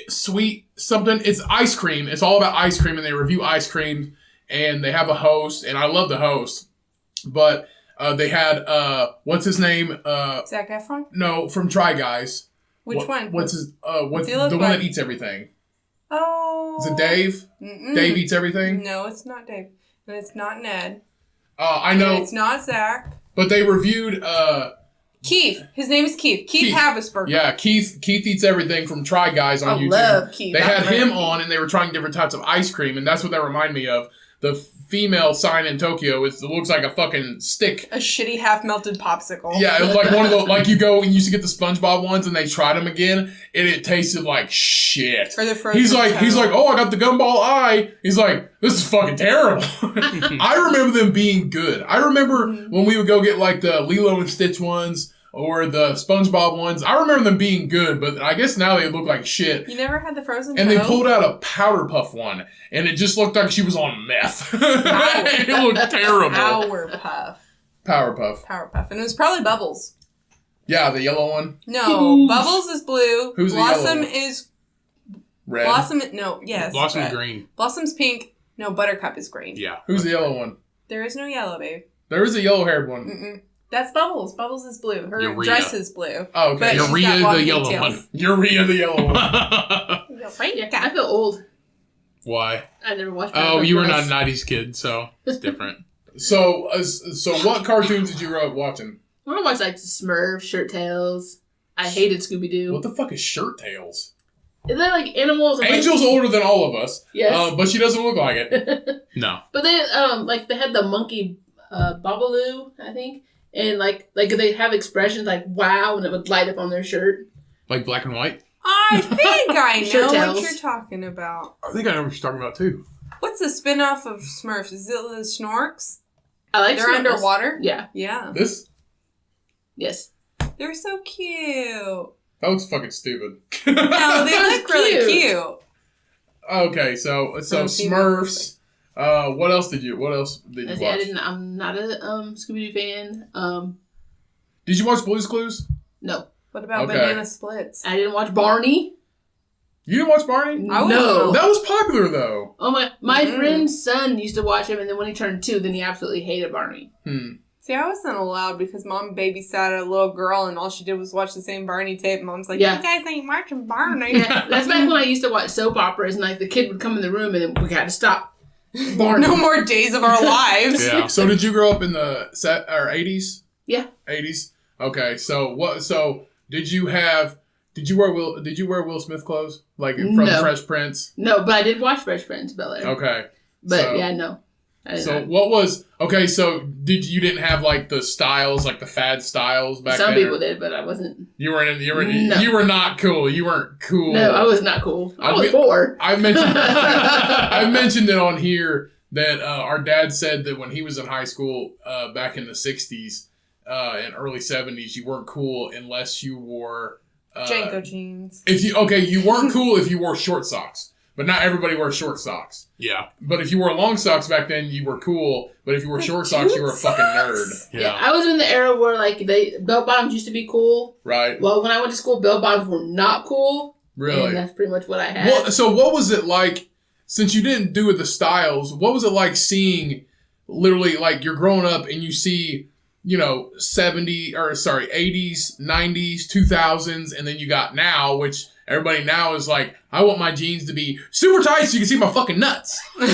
Sweet something. It's ice cream. It's all about ice cream, and they review ice cream. And they have a host, and I love the host. But they had what's his name? Zac Efron? No, from Try Guys. Which one? What's his? What's he the look one like? that eats everything? Oh. Is it Dave? Mm-mm. Dave eats everything. No, it's not Dave. And it's not Ned. I And know, it's not Zach. but they reviewed Keith. His name is Keith. Keith Havisberger. Yeah, Keith eats everything from Try Guys on YouTube. I love Keith. They had him on, and they were trying different types of ice cream, and that's what that reminded me of. The female sign in Tokyo it looks like a fucking stick. A shitty half-melted popsicle. Yeah, it was like one of those, like you go and you used to get the SpongeBob ones, and they tried them again, and it tasted like shit. Or the frozen he's like, oh, I got the gumball eye. He's like, this is fucking terrible. I remember them being good. I remember when we would go get like the Lilo and Stitch ones, or the SpongeBob ones. I remember them being good, but I guess now they look like shit. You never had the frozen And toe? they pulled out a Powder Puff one, and it just looked like she was on meth. It looked terrible. Powerpuff. Powerpuff. And it was probably Bubbles. Yeah, the yellow one. No, Bubbles is blue. Who's the Blossom yellow one? is... Red. Blossom red. green. Blossom's pink. No, Buttercup is green. Yeah. Who's the yellow one? There is no yellow, babe. There is a yellow-haired one. Mm-mm. That's Bubbles. Bubbles is blue. Her Urea. dress is blue. Oh, okay. But she's got Urea, long the yellow pigtails. one. Urea, the yellow one. I feel old. Why? I never watched. Oh, Powerpuff you were not Girls. a 90s kid, so it's different. So what cartoons did you grow up watching? I watched like Smurfs, Shirt Tails. I hated Scooby Doo. What the fuck is Shirt Tails? They're like animals. And Angel's older than all of us. Yes. But she doesn't look like it. No. But they they had the monkey Babaloo, I think, and like they have expressions like wow, and it would light up on their shirt. Like black and white? I think I know Shirt what Tails. you're talking about. I think I know what you're talking about, too. What's the spin-off of Smurfs? Is it the Snorks? I like They're Smurfs. underwater? Yeah. Yeah. This? Yes. They're so cute. That looks fucking stupid. No, they look really cute. Okay, so Smurfs. What else did you watch? I'm not a Scooby Doo fan. Did you watch Blue's Clues? No. What about Okay. Banana Splits? I didn't watch Barney. You didn't watch Barney? I No. That was popular though. Oh my friend's son used to watch him, and then when he turned 2, then he absolutely hated Barney. See, I wasn't allowed because Mom babysat a little girl and all she did was watch the same Barney tape. Mom's like, Yeah. you guys ain't watching Barney. Yeah, that's back when I used to watch soap operas, and like the kid would come in the room, and then we had to stop. Barney. No more days of our lives. Yeah. So did you grow up in the 80s? Yeah. 80s. Okay. So did you wear Will Smith clothes like from No. Fresh Prince? No, but I did watch Fresh Prince of Bel-Air. Okay. But so, yeah, no. I did not. what was okay? So you didn't have like the styles, like the fad styles back then? Some people did, but I wasn't. You were No. you were not cool. You weren't cool. No, I was not cool. I was mean, 4. I mentioned it on here that our dad said that when he was in high school back in the 60s and early 70s, you weren't cool unless you wore Janko jeans. You weren't cool if you wore short socks. But not everybody wore short socks. Yeah. But if you wore long socks back then, you were cool. But if you wore short socks, you were a fucking nerd. Yeah, I was in the era where like bell bottoms used to be cool. Right? Well, when I went to school, bell bottoms were not cool. Really? And that's pretty much what I had. Well, so what was it like, since you didn't do with the styles, what was it like seeing, literally, like, you're growing up and you see, 80s, 90s, 2000s, and then you got now, which everybody now is like, I want my jeans to be super tight so you can see my fucking nuts. And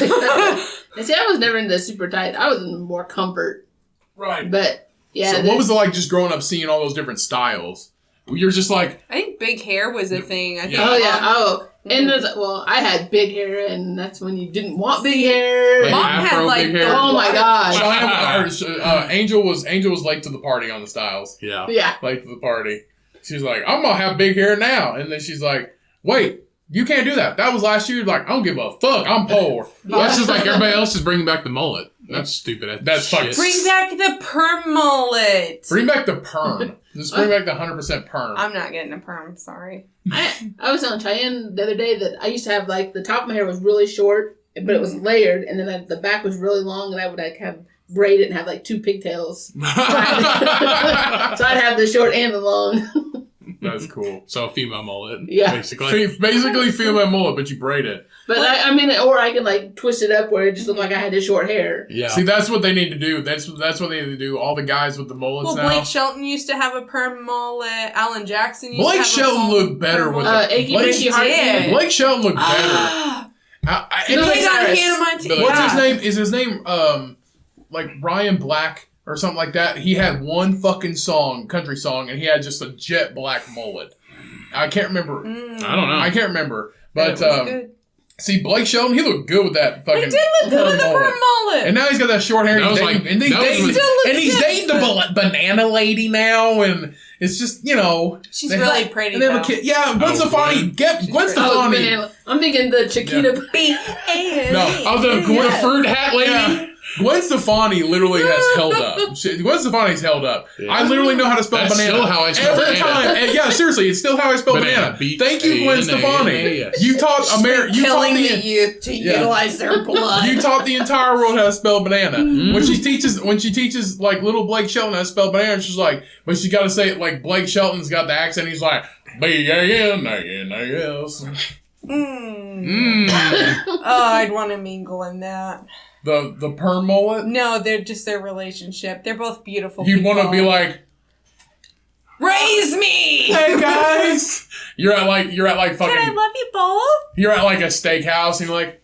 see, I was never into super tight. I was in more comfort. Right. But, yeah. So what was it like just growing up seeing all those different styles? You're just like... I think big hair was a thing. I think Yeah. Oh, yeah. Oh. And I had big hair, and that's when you didn't want big hair. Like Mom afro, had like big hair. Oh, my God. Angel was late to the party on the styles. Yeah. Yeah. Late to the party. She's like, I'm gonna have big hair now. And then she's like, wait, you can't do that. That was last year. Like, I don't give a fuck. I'm poor. That's just like everybody else is bringing back the mullet. That's stupid. That's fucking- Bring back the perm mullet. Bring back the perm. Just bring back the 100% perm. I'm not getting a perm, sorry. I was telling Cheyenne the other day that I used to have, like, the top of my hair was really short, but it was layered, and then the back was really long, and I would, like, have braid it and have, like, 2 pigtails. So I'd have the short and the long. That's cool. So a female mullet, Yeah. basically. Basically female mullet, but you braid it. But or I could, like, twist it up where it just looked like I had the short hair. Yeah. See, that's what they need to do. That's what they need to do. All the guys with the mullets Well, now. Blake Shelton used to have a perm mullet. Alan Jackson used Blake to have Shelton a looked better perm with mullet. the... Achy Blake, Breaky Heart. did. Blake Shelton looked better. Ah, And Billy Played on Cyrus. Hannah Montana. what's Yeah. his name? Is his name like Ryan Black or something like that. He had one fucking song, country song, and he had just a jet black mullet. I can't remember. I don't know. I can't remember. But But good. see, Blake Shelton, he looked good with that fucking. He did look good with the mullet. perm mullet. And now he's got that short hair. That was And like- he's that was dating, like- Still looks and he's good, dating the banana lady now, and it's just She's they really have- pretty. And they have a though. kid. Yeah, Gwen Oh, Stefani. Gwen pretty. Stefani. I'm thinking the Chiquita. No. Oh, the fruit hat lady? Yeah. Gwen Stefani literally has held up. Gwen Stefani's held up. Yeah. I literally know how to spell That's banana. still how I spell Every banana. time. And yeah, seriously, it's still how I spell banana. Thank you, Gwen Stefani. B-A-N-A-N-A-S. You taught you taught killing the the youth to Yeah. utilize their blood. you taught the entire world how to spell banana. When she teaches like little Blake Shelton how to spell banana, she's like, but she got to say it like Blake Shelton's got the accent. He's like B-A-N-A-N-A-S. Oh, I'd want to mingle in that. The perm mullet. No, they're just their relationship. They're both beautiful. You'd people. want to be like, raise me. hey guys. You're at like fucking. Can I love you both? You're at like a steakhouse and you're like,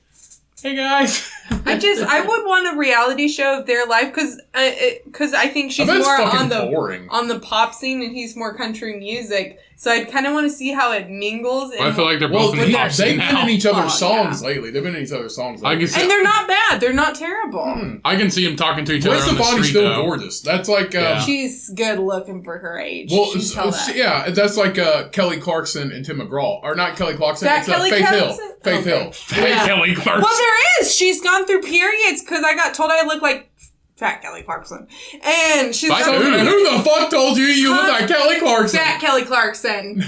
hey guys. I would want a reality show of their life because I think she's I bet it's more fucking on the boring. on the pop scene and he's more country music. So I'd kind of want to see how it mingles. And, I feel like they're Well, both in the pop they've scene been now. in each other's Oh, songs lately. They've been in each other's songs I lately. can see, and they're not bad. They're not terrible. I can see them talking to each Gwen other on the Stefani's street, still though. gorgeous. That's like, Yeah. She's good looking for her age. well, You can tell that. yeah, that's like Kelly Clarkson and Tim McGraw. Or not Kelly Clarkson, That it's Kelly Faith Hill. Clarkson? Faith Okay. Hill. Hey, Yeah. Kelly Clarkson. Well, there is. She's gone through periods because I got told I look like fat Kelly Clarkson, and she's By So, who? and who the fuck told you look Huh? like Kelly Clarkson? fat Kelly Clarkson.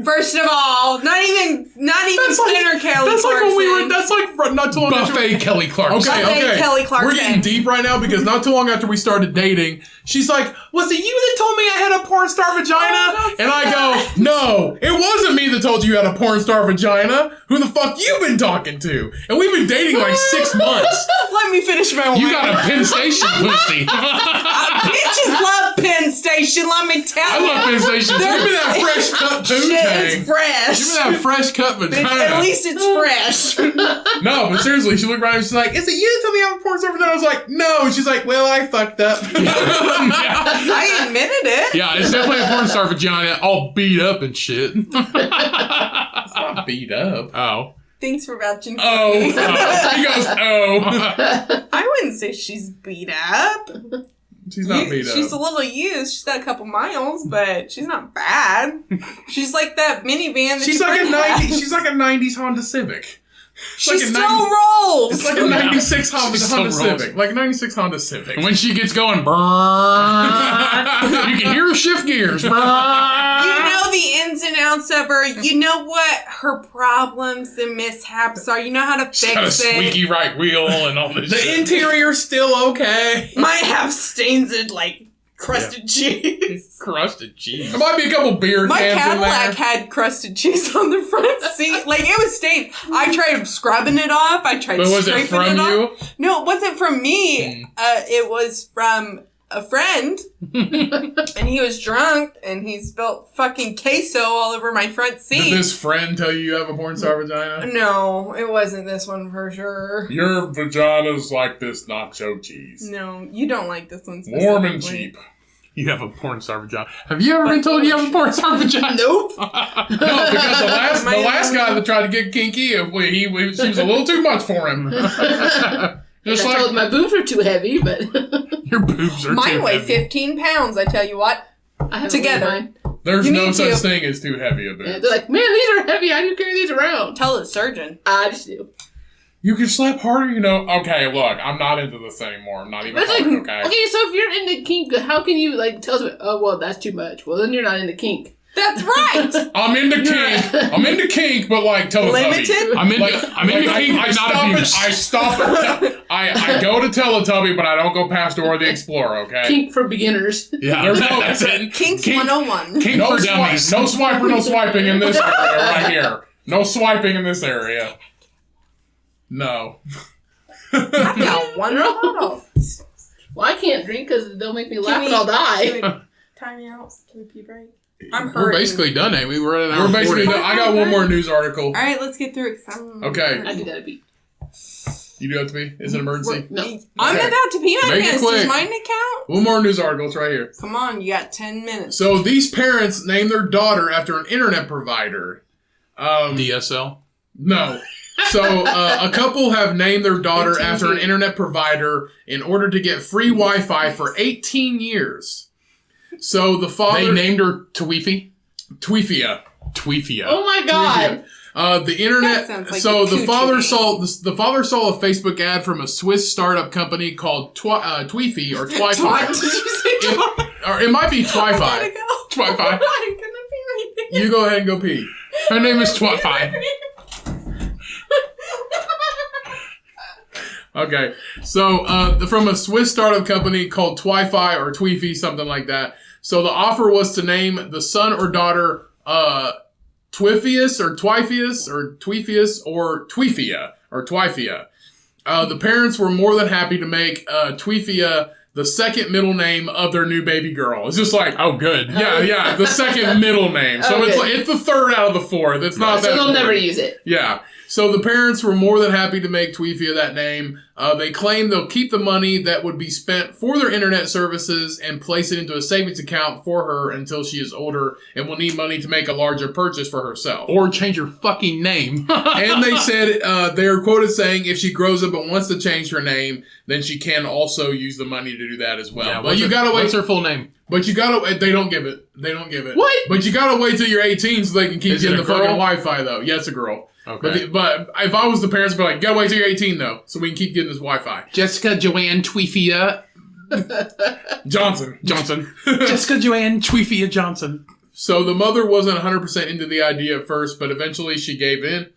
First of all, not even That's like- thinner Kelly That's like Clarkson. when we were. That's like not too long after. Buffet Kelly Clarkson. Okay, Buffet okay. Kelly Clarkson. We're getting deep right now because not too long after we started dating, she's like, "Was it you that told me I had a porn star vagina?" Oh, and I go, "No, it wasn't me that told you you had a porn star vagina. Who the fuck you been talking to?" And we've been dating like 6 months. Let me finish my You wine. got a Penn Station pussy. Bitches love Penn Station, let me tell I you. love Penn Station Give me too. that fresh cut Shit, poontang. it's fresh. Give me that fresh cut vagina. At least it's fresh. No, but seriously, she looked around and she's like, "Is it you that told me I have a porn star vagina?" I was like, "No." And she's like, "Well, I fucked up." I admitted it. Yeah, it's definitely a porn star vagina, all beat up and shit. It's not beat up. Oh. Thanks for vouching for Oh. me. He goes, "Oh." I wouldn't say she's beat up. She's not beat up. She's a little used. She's got a couple miles, but she's not bad. She's like that minivan that She's your like a friend 90s. has. She's like a 90s Honda Civic. She like a still 90 rolls. It's like a 96 Honda, She still rolls. Civic. Like a 96 Honda Civic. And when she gets going, brrrr, you can hear her shift gears. You Brrrr. know the ins and outs of her. You know what her problems and mishaps are. You know how to She's got a fix it. squeaky right wheel and all this The shit. interior's still okay. Might have stains and like crusted cheese. Crusted cheese. There might be a couple beer My cans in Cadillac there. had crusted cheese on the front seat. Like, it was stained. I tried scrubbing it off. I tried But was it scraping from it off. you? No, it wasn't from me. It was from a friend. And he was drunk, and he spilled fucking queso all over my front seat. Did this friend tell you have a porn star vagina? No, it wasn't this one for sure. Your vagina's like this nacho cheese. No, you don't like this one Warm and specifically. cheap. You have a porn star vagina. Have you ever been told you have a porn star vagina? Nope. No, because the last guy that tried to get kinky, she was a little too much for him. Just I told like my boobs were too heavy, but Your boobs are Mine too weigh heavy. 15 pounds, I tell you what. I haven't Together. weighed mine. there's You no need such to. thing as too heavy a And bit. they're like, man, these are heavy. How do you carry these around? Tell the surgeon. I just do. You can slap harder, you know. Okay, look, I'm not into this anymore. I'm not even But it's like, hard, okay, okay? so if you're into kink, how can you like tell us? Oh, well, that's too much. Well, then you're not into kink. That's right. I'm into kink. I'm into kink, but like Teletubby. Limited? I'm into, Like, I'm into like, kink, I but not stop abuse. it. I stop it. I go to Teletubby, but I don't go past Dora the Explorer. Okay. Kink for beginners. Yeah, There's no- that's it. Kinks Kink- 101. Kink No for dummies. no swiper, no swiping in this area right here. No swiping in this area. No. I've got one bottle. Well, I can't drink because they'll make me laugh Can and we- I'll die. Time me out. Can we pee break? I'm We're hurting. basically done, ain't we? We're at an hour We're basically 40. done. I got one more news article. All right, let's get through it. 'cause I'm Okay. I do that a beat. You do have to pee? Is it an emergency? No. I'm Okay. about to pee my Make it pants. quick. Does mine count? One more news article. It's right here. Come on, you got 10 minutes. So these parents named their daughter after an internet provider. DSL. No. So a couple have named their daughter after an internet provider in order to get free Wi-Fi for 18 years. So the father... They named her Tweefy? Tweefia. Tweefia. Oh my god. The internet. That sounds like So a the coochie father name. saw the father saw a Facebook ad from a Swiss startup company called Tweefy or Twat. Did Twi-Fi. you say twat? Or it might be I gotta Twi-Fi. go. Twi-Fi. I'm gonna pee right now. You go ahead and go pee. Her name is Twatfi. Okay, so from a Swiss startup company called Twi-Fi or Tweefy, something like that. So the offer was to name the son or daughter Twifius or Twifius or Tweefius or Tweefia or Twifia. The parents were more than happy to make Tweefia the second middle name of their new baby girl. It's just like, Oh, good. yeah, the second middle name. So Okay. it's the third out of the fourth. It's not So that they'll never important. use it. Yeah. So the parents were more than happy to make Tweefia that name. They claim they'll keep the money that would be spent for their internet services and place it into a savings account for her until she is older and will need money to make a larger purchase for herself. Or change your fucking name. And they said, they are quoted saying if she grows up and wants to change her name, then she can also use the money to do that as well. Yeah, but you gotta wait. What's her full name? But you gotta, they don't give it. They don't give it. What? But you gotta wait till you're 18 so they can keep Is it getting a the fucking girl? Wi-Fi though. Yeah, it's a girl. Okay. But if I was the parents, I'd be like, gotta wait till you're 18 though, so we can keep getting this Wi-Fi. Jessica Joanne Tweefia Johnson. Johnson. Jessica Joanne Tweefia Johnson. So the mother wasn't 100% into the idea at first, but eventually she gave in.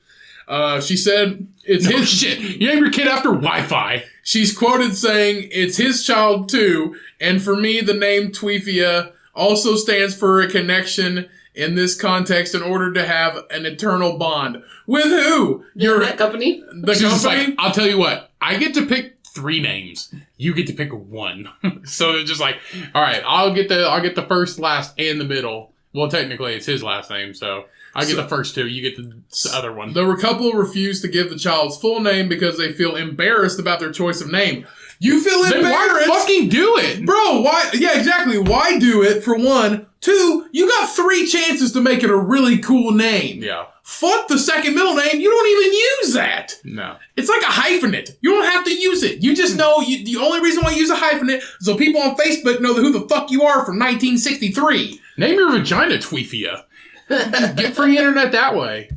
She said it's No his shit. You name your kid after Wi-Fi. She's quoted saying, "It's his child too, and for me, the name Tweefia also stands for a connection in this context in order to have an eternal bond." With who? That company? The She's just company? like, I'll tell you what, I get to pick 3 names. You get to pick 1. So they're just like, all right, I'll get the first, last, and the middle. Well, technically, it's his last name, so I get the first 2. You get the other one. The couple refused to give the child's full name because they feel embarrassed about their choice of name. You feel Then why embarrassed? fucking do it? Bro, why? Yeah, exactly. Why do it, for one? 2, you got 3 chances to make it a really cool name. Yeah. Fuck the second middle name. You don't even use that. No. It's like a hyphenate. You don't have to use it. You just know the only reason why you use a hyphenate is so people on Facebook know who the fuck you are from 1963. Name your vagina Tweefia. Get free internet that way.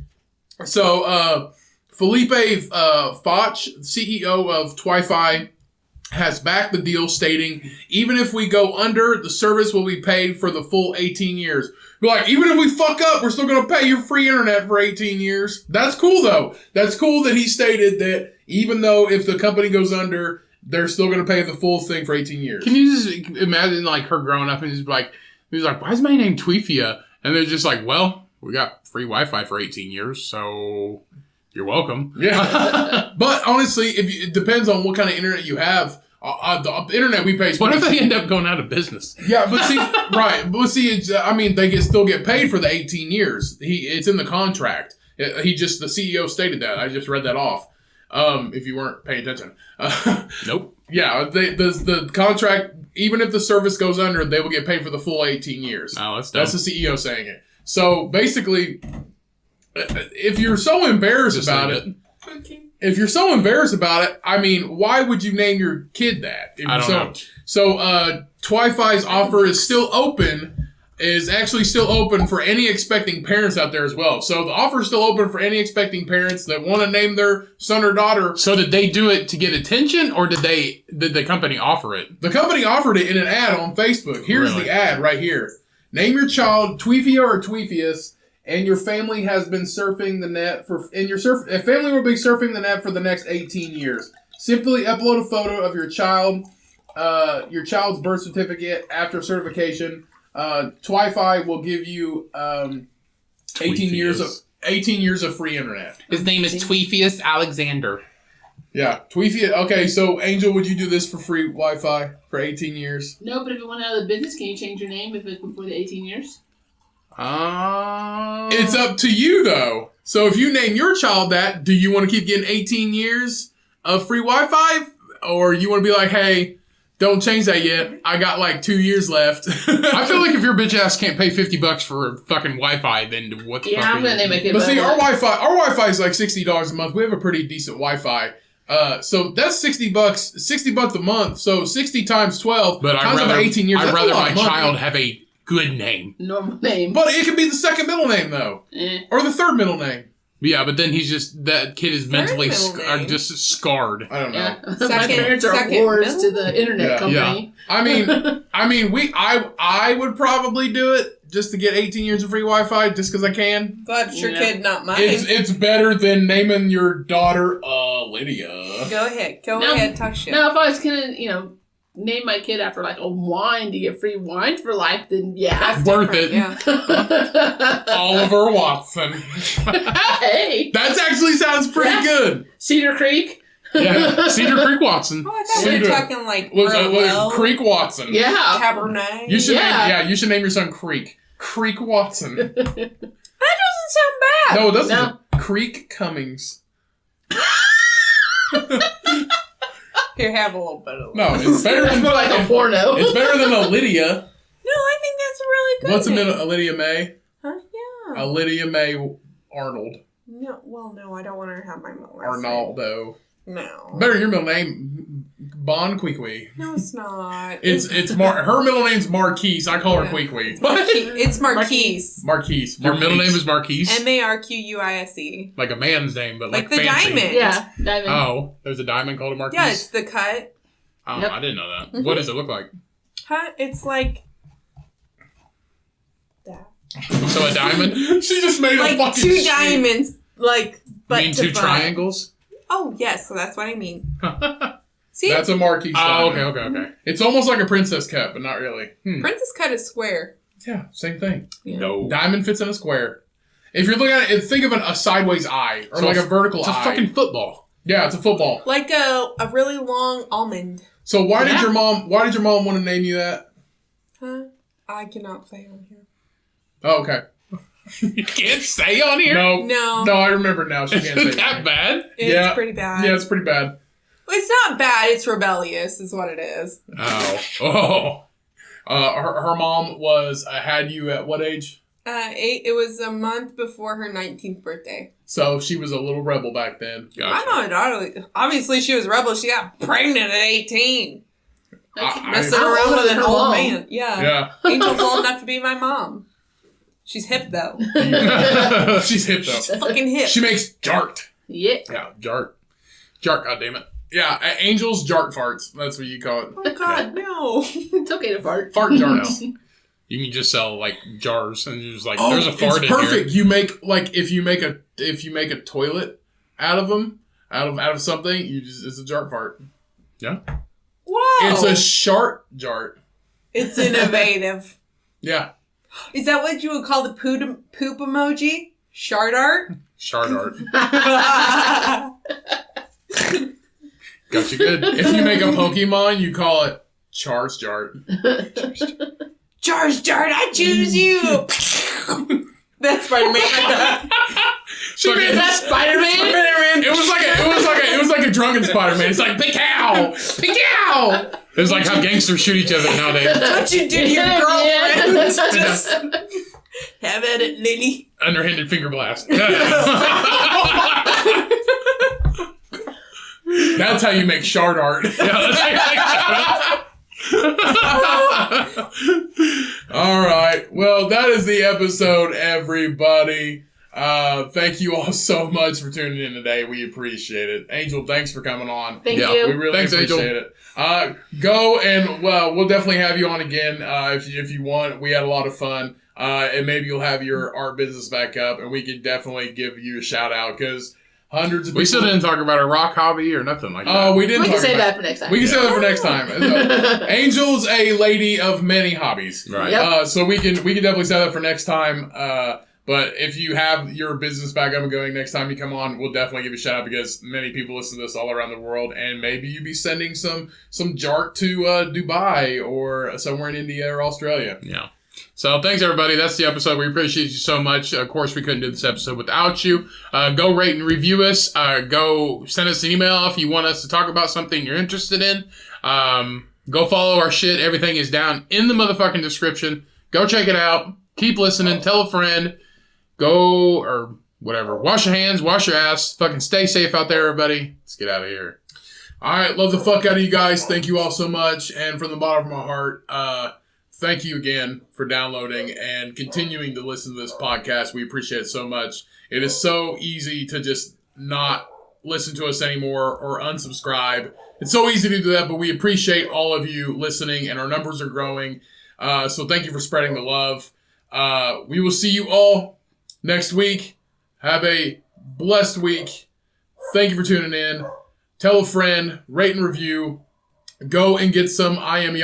So, Felipe Foch, CEO of Twi-Fi, has backed the deal, stating, even if we go under, the service will be paid for the full 18 years. Be like, even if we fuck up, we're still going to pay you free internet for 18 years. That's cool, though. That's cool that he stated that even though if the company goes under, they're still going to pay the full thing for 18 years. Can you just imagine, like, her growing up and just like, he's like, why is my name Tweefia? And they're just like, well, we got free Wi-Fi for 18 years, so you're welcome. Yeah. But honestly, it depends on what kind of internet you have. The internet we pay is What if they end up going out of business? Yeah, but see, right. But see, they still get paid for the 18 years. It's in the contract. The CEO stated that. I just read that off. If you weren't paying attention. Nope. Yeah, the contract, even if the service goes under, they will get paid for the full 18 years. Oh, that's dumb. That's the CEO saying it. So basically, if you're so embarrassed Just about leave it, if you're so embarrassed about it, I mean, why would you name your kid that? I don't know. So, Twi-Fi's offer is actually still open for any expecting parents out there as well. So the offer is still open for any expecting parents that want to name their son or daughter. So did they do it to get attention, or did the company offer it? The company offered it in an ad on Facebook. Here's Really? the ad right here. Name your child Tweefia or Tweefius, and your family has been surfing the net family will be surfing the net for the next 18 years. Simply upload a photo of your child's birth certificate after certification. Twi-Fi will give you 18 years of free internet. His name is Tweefius Alexander. Yeah, Tweefia. Okay, so Angel, would you do this for free Wi-Fi for 18 years? No, but if it went out of the business, can you change your name if it's before the 18 years? It's up to you though. So if you name your child that, do you want to keep getting 18 years of free Wi-Fi, or you want to be like, hey, don't change that yet. I got like 2 years left. I feel like if your bitch ass can't pay $50 for fucking Wi-Fi, then what the fuck? I'm gonna name my kid. But see, our Wi-Fi is like $60 a month. We have a pretty decent Wi-Fi. So that's $60, $60 a month. So 60 times 12 But times I'd rather, 18 years. I'd That's a rather lot my of money. child have a good name. Normal name. But it could be the second middle name though, or the third middle name. Yeah, but then that kid is mentally middle name. just scarred. I don't know. Yeah. My Second- parents are second whores middle? to the internet Yeah. company. I mean, I would probably do it just to get 18 years of free Wi-Fi, just because I can. Glad it's your Yeah. kid, not mine. It's better than naming your daughter Lydia. Go ahead. Go No. ahead. Talk shit. Now, if I was gonna, name my kid after like a wine to get free wine for life, then yeah. That's Worth different, it. Yeah. Oliver Watson. Hey, That actually sounds pretty Yeah. good. Cedar Creek. Yeah, Cedar Creek Watson. Oh, I thought we were Cedar. talking like Was Merlot, Creek Watson? Yeah. Cabernet. You should Yeah. you should name your son Creek. Creek Watson. That doesn't sound bad. No, it doesn't. No. Creek Cummings. Here, have a little bit of. No, it's better That's than more like a porno. It's better than a Lydia. No, I think that's a really good. What's a name. minute? A Lydia May? Huh? Yeah. A Lydia May Arnold. No, well, no, I don't want her to have my middle name. Arnaldo. No. Better your middle name, Bon Queequee. No, it's not. It's her middle name's Marquise. I call her Yeah. Queequee. It's Marquise. Marquise. Your middle name is Marquise? Marquise. Like a man's name, but Like like the fancy. diamond. Yeah. Diamond. Oh, there's a diamond called a Marquise? Yeah, it's the cut. Oh, Yep. I didn't know that. Mhm. What does it look like? Huh? It's like that. So a diamond? She just made a Like fucking two shape. diamonds, like butt You mean to two butt. triangles? Oh yes, so that's what I mean. See, That's a Marquise. Oh, diamond. okay. It's almost like a princess cut, but not really. Princess cut is square. Yeah, same thing. Yeah. No. Diamond fits in a square. If you're looking at it, think of a sideways eye or So like a vertical It's a eye. fucking football. Yeah, it's a football. Like a really long almond. So why did Yeah. your mom want to name you that? Huh? I cannot say on here. Oh, okay. You can't say on here? No, No. I remember now. She can't say Is that bad? It's Yeah. pretty bad. Yeah, it's pretty bad. Well, it's not bad. It's rebellious, is what it is. Oh. Her mom had you at what age? 8. It was a month before her 19th birthday. So she was a little rebel back then. Gotcha. My daughter, obviously she was rebel. She got pregnant at 18. Messing How around old with is an her old mom? man. Yeah. Yeah. Angel's old enough to be my mom. She's hip though. She's hip though. She's fucking hip. She makes jart. Yeah. Yeah, jart. Jart, goddammit. Yeah, Angel's jart farts. That's what you call it. Oh God, no. It's okay to fart. Fart jarts. You can just sell like jars and you're just like, Oh, there's a fart it's in perfect. here. You make if you make a toilet out of them, out of something, it's a jart fart. Yeah. Whoa. It's a shart jart. It's innovative. Yeah. Is that what you would call the poop emoji? Shard art? Shard art. That's Got you good. If you make a Pokemon, you call it Char's Jart. Charge Jart, I choose you. That's Spider-Man. She made That's Spider-Man? It was like a drunken Spider-Man. It's like Picow! Picow! It's like how gangsters shoot each other nowadays. What you do to your Yeah, girlfriend? yeah. Just have at it, Lily. Underhanded finger blast. That's how you make shard art. All right. Well, that is the episode, everybody. Thank you all so much for tuning in today. We appreciate it. Angel, thanks for coming on. Thank Yeah, you. We really Thanks, Angel. appreciate it. Go and we'll definitely have you on again if you want. We had a lot of fun, and maybe you'll have your art business back up, and we could definitely give you a shout out because hundreds of We still people. didn't talk about a rock hobby or nothing like that. Oh, we didn't. We can talk save about that for next time. We can save that for next time. Angel's a lady of many hobbies. Right. Yep. So we can definitely save that for next time. But if you have your business back up and going next time you come on, we'll definitely give you a shout out because many people listen to this all around the world, and maybe you be sending some jart to Dubai or somewhere in India or Australia. Yeah. So thanks, everybody. That's the episode. We appreciate you so much. Of course, we couldn't do this episode without you. Go rate and review us. Go send us an email if you want us to talk about something you're interested in. Go follow our shit. Everything is down in the motherfucking description. Go check it out. Keep listening. Tell a friend. Go, or whatever. Wash your hands. Wash your ass. Fucking stay safe out there, everybody. Let's get out of here. All right, love the fuck out of you guys. Thank you all so much. And from the bottom of my heart, thank you again for downloading and continuing to listen to this podcast. We appreciate it so much. It is so easy to just not listen to us anymore or unsubscribe. It's so easy to do that, but we appreciate all of you listening, and our numbers are growing. So thank you for spreading the love. We will see you all next week. Have a blessed week. Thank you for tuning in. Tell a friend, rate and review. Go and get some I am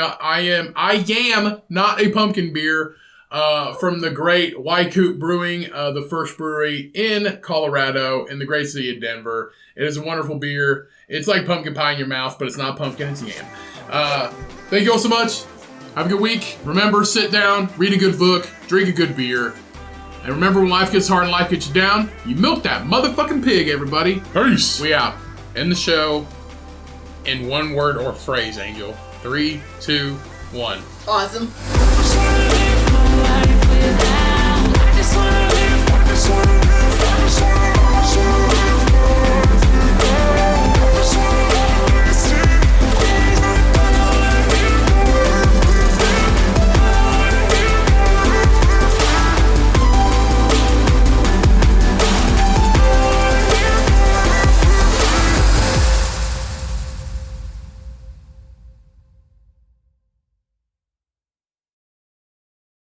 not a pumpkin beer from the great Wynkoop Brewing, the first brewery in Colorado in the great city of Denver. It is a wonderful beer. It's like pumpkin pie in your mouth, but it's not pumpkin, it's yam. Thank you all so much. Have a good week. Remember, sit down, read a good book, drink a good beer. And remember, when life gets hard and life gets you down, you milk that motherfucking pig, everybody. Peace. We out. End the show in one word or phrase, Angel. 3, 2, 1. Awesome. I just wanna live.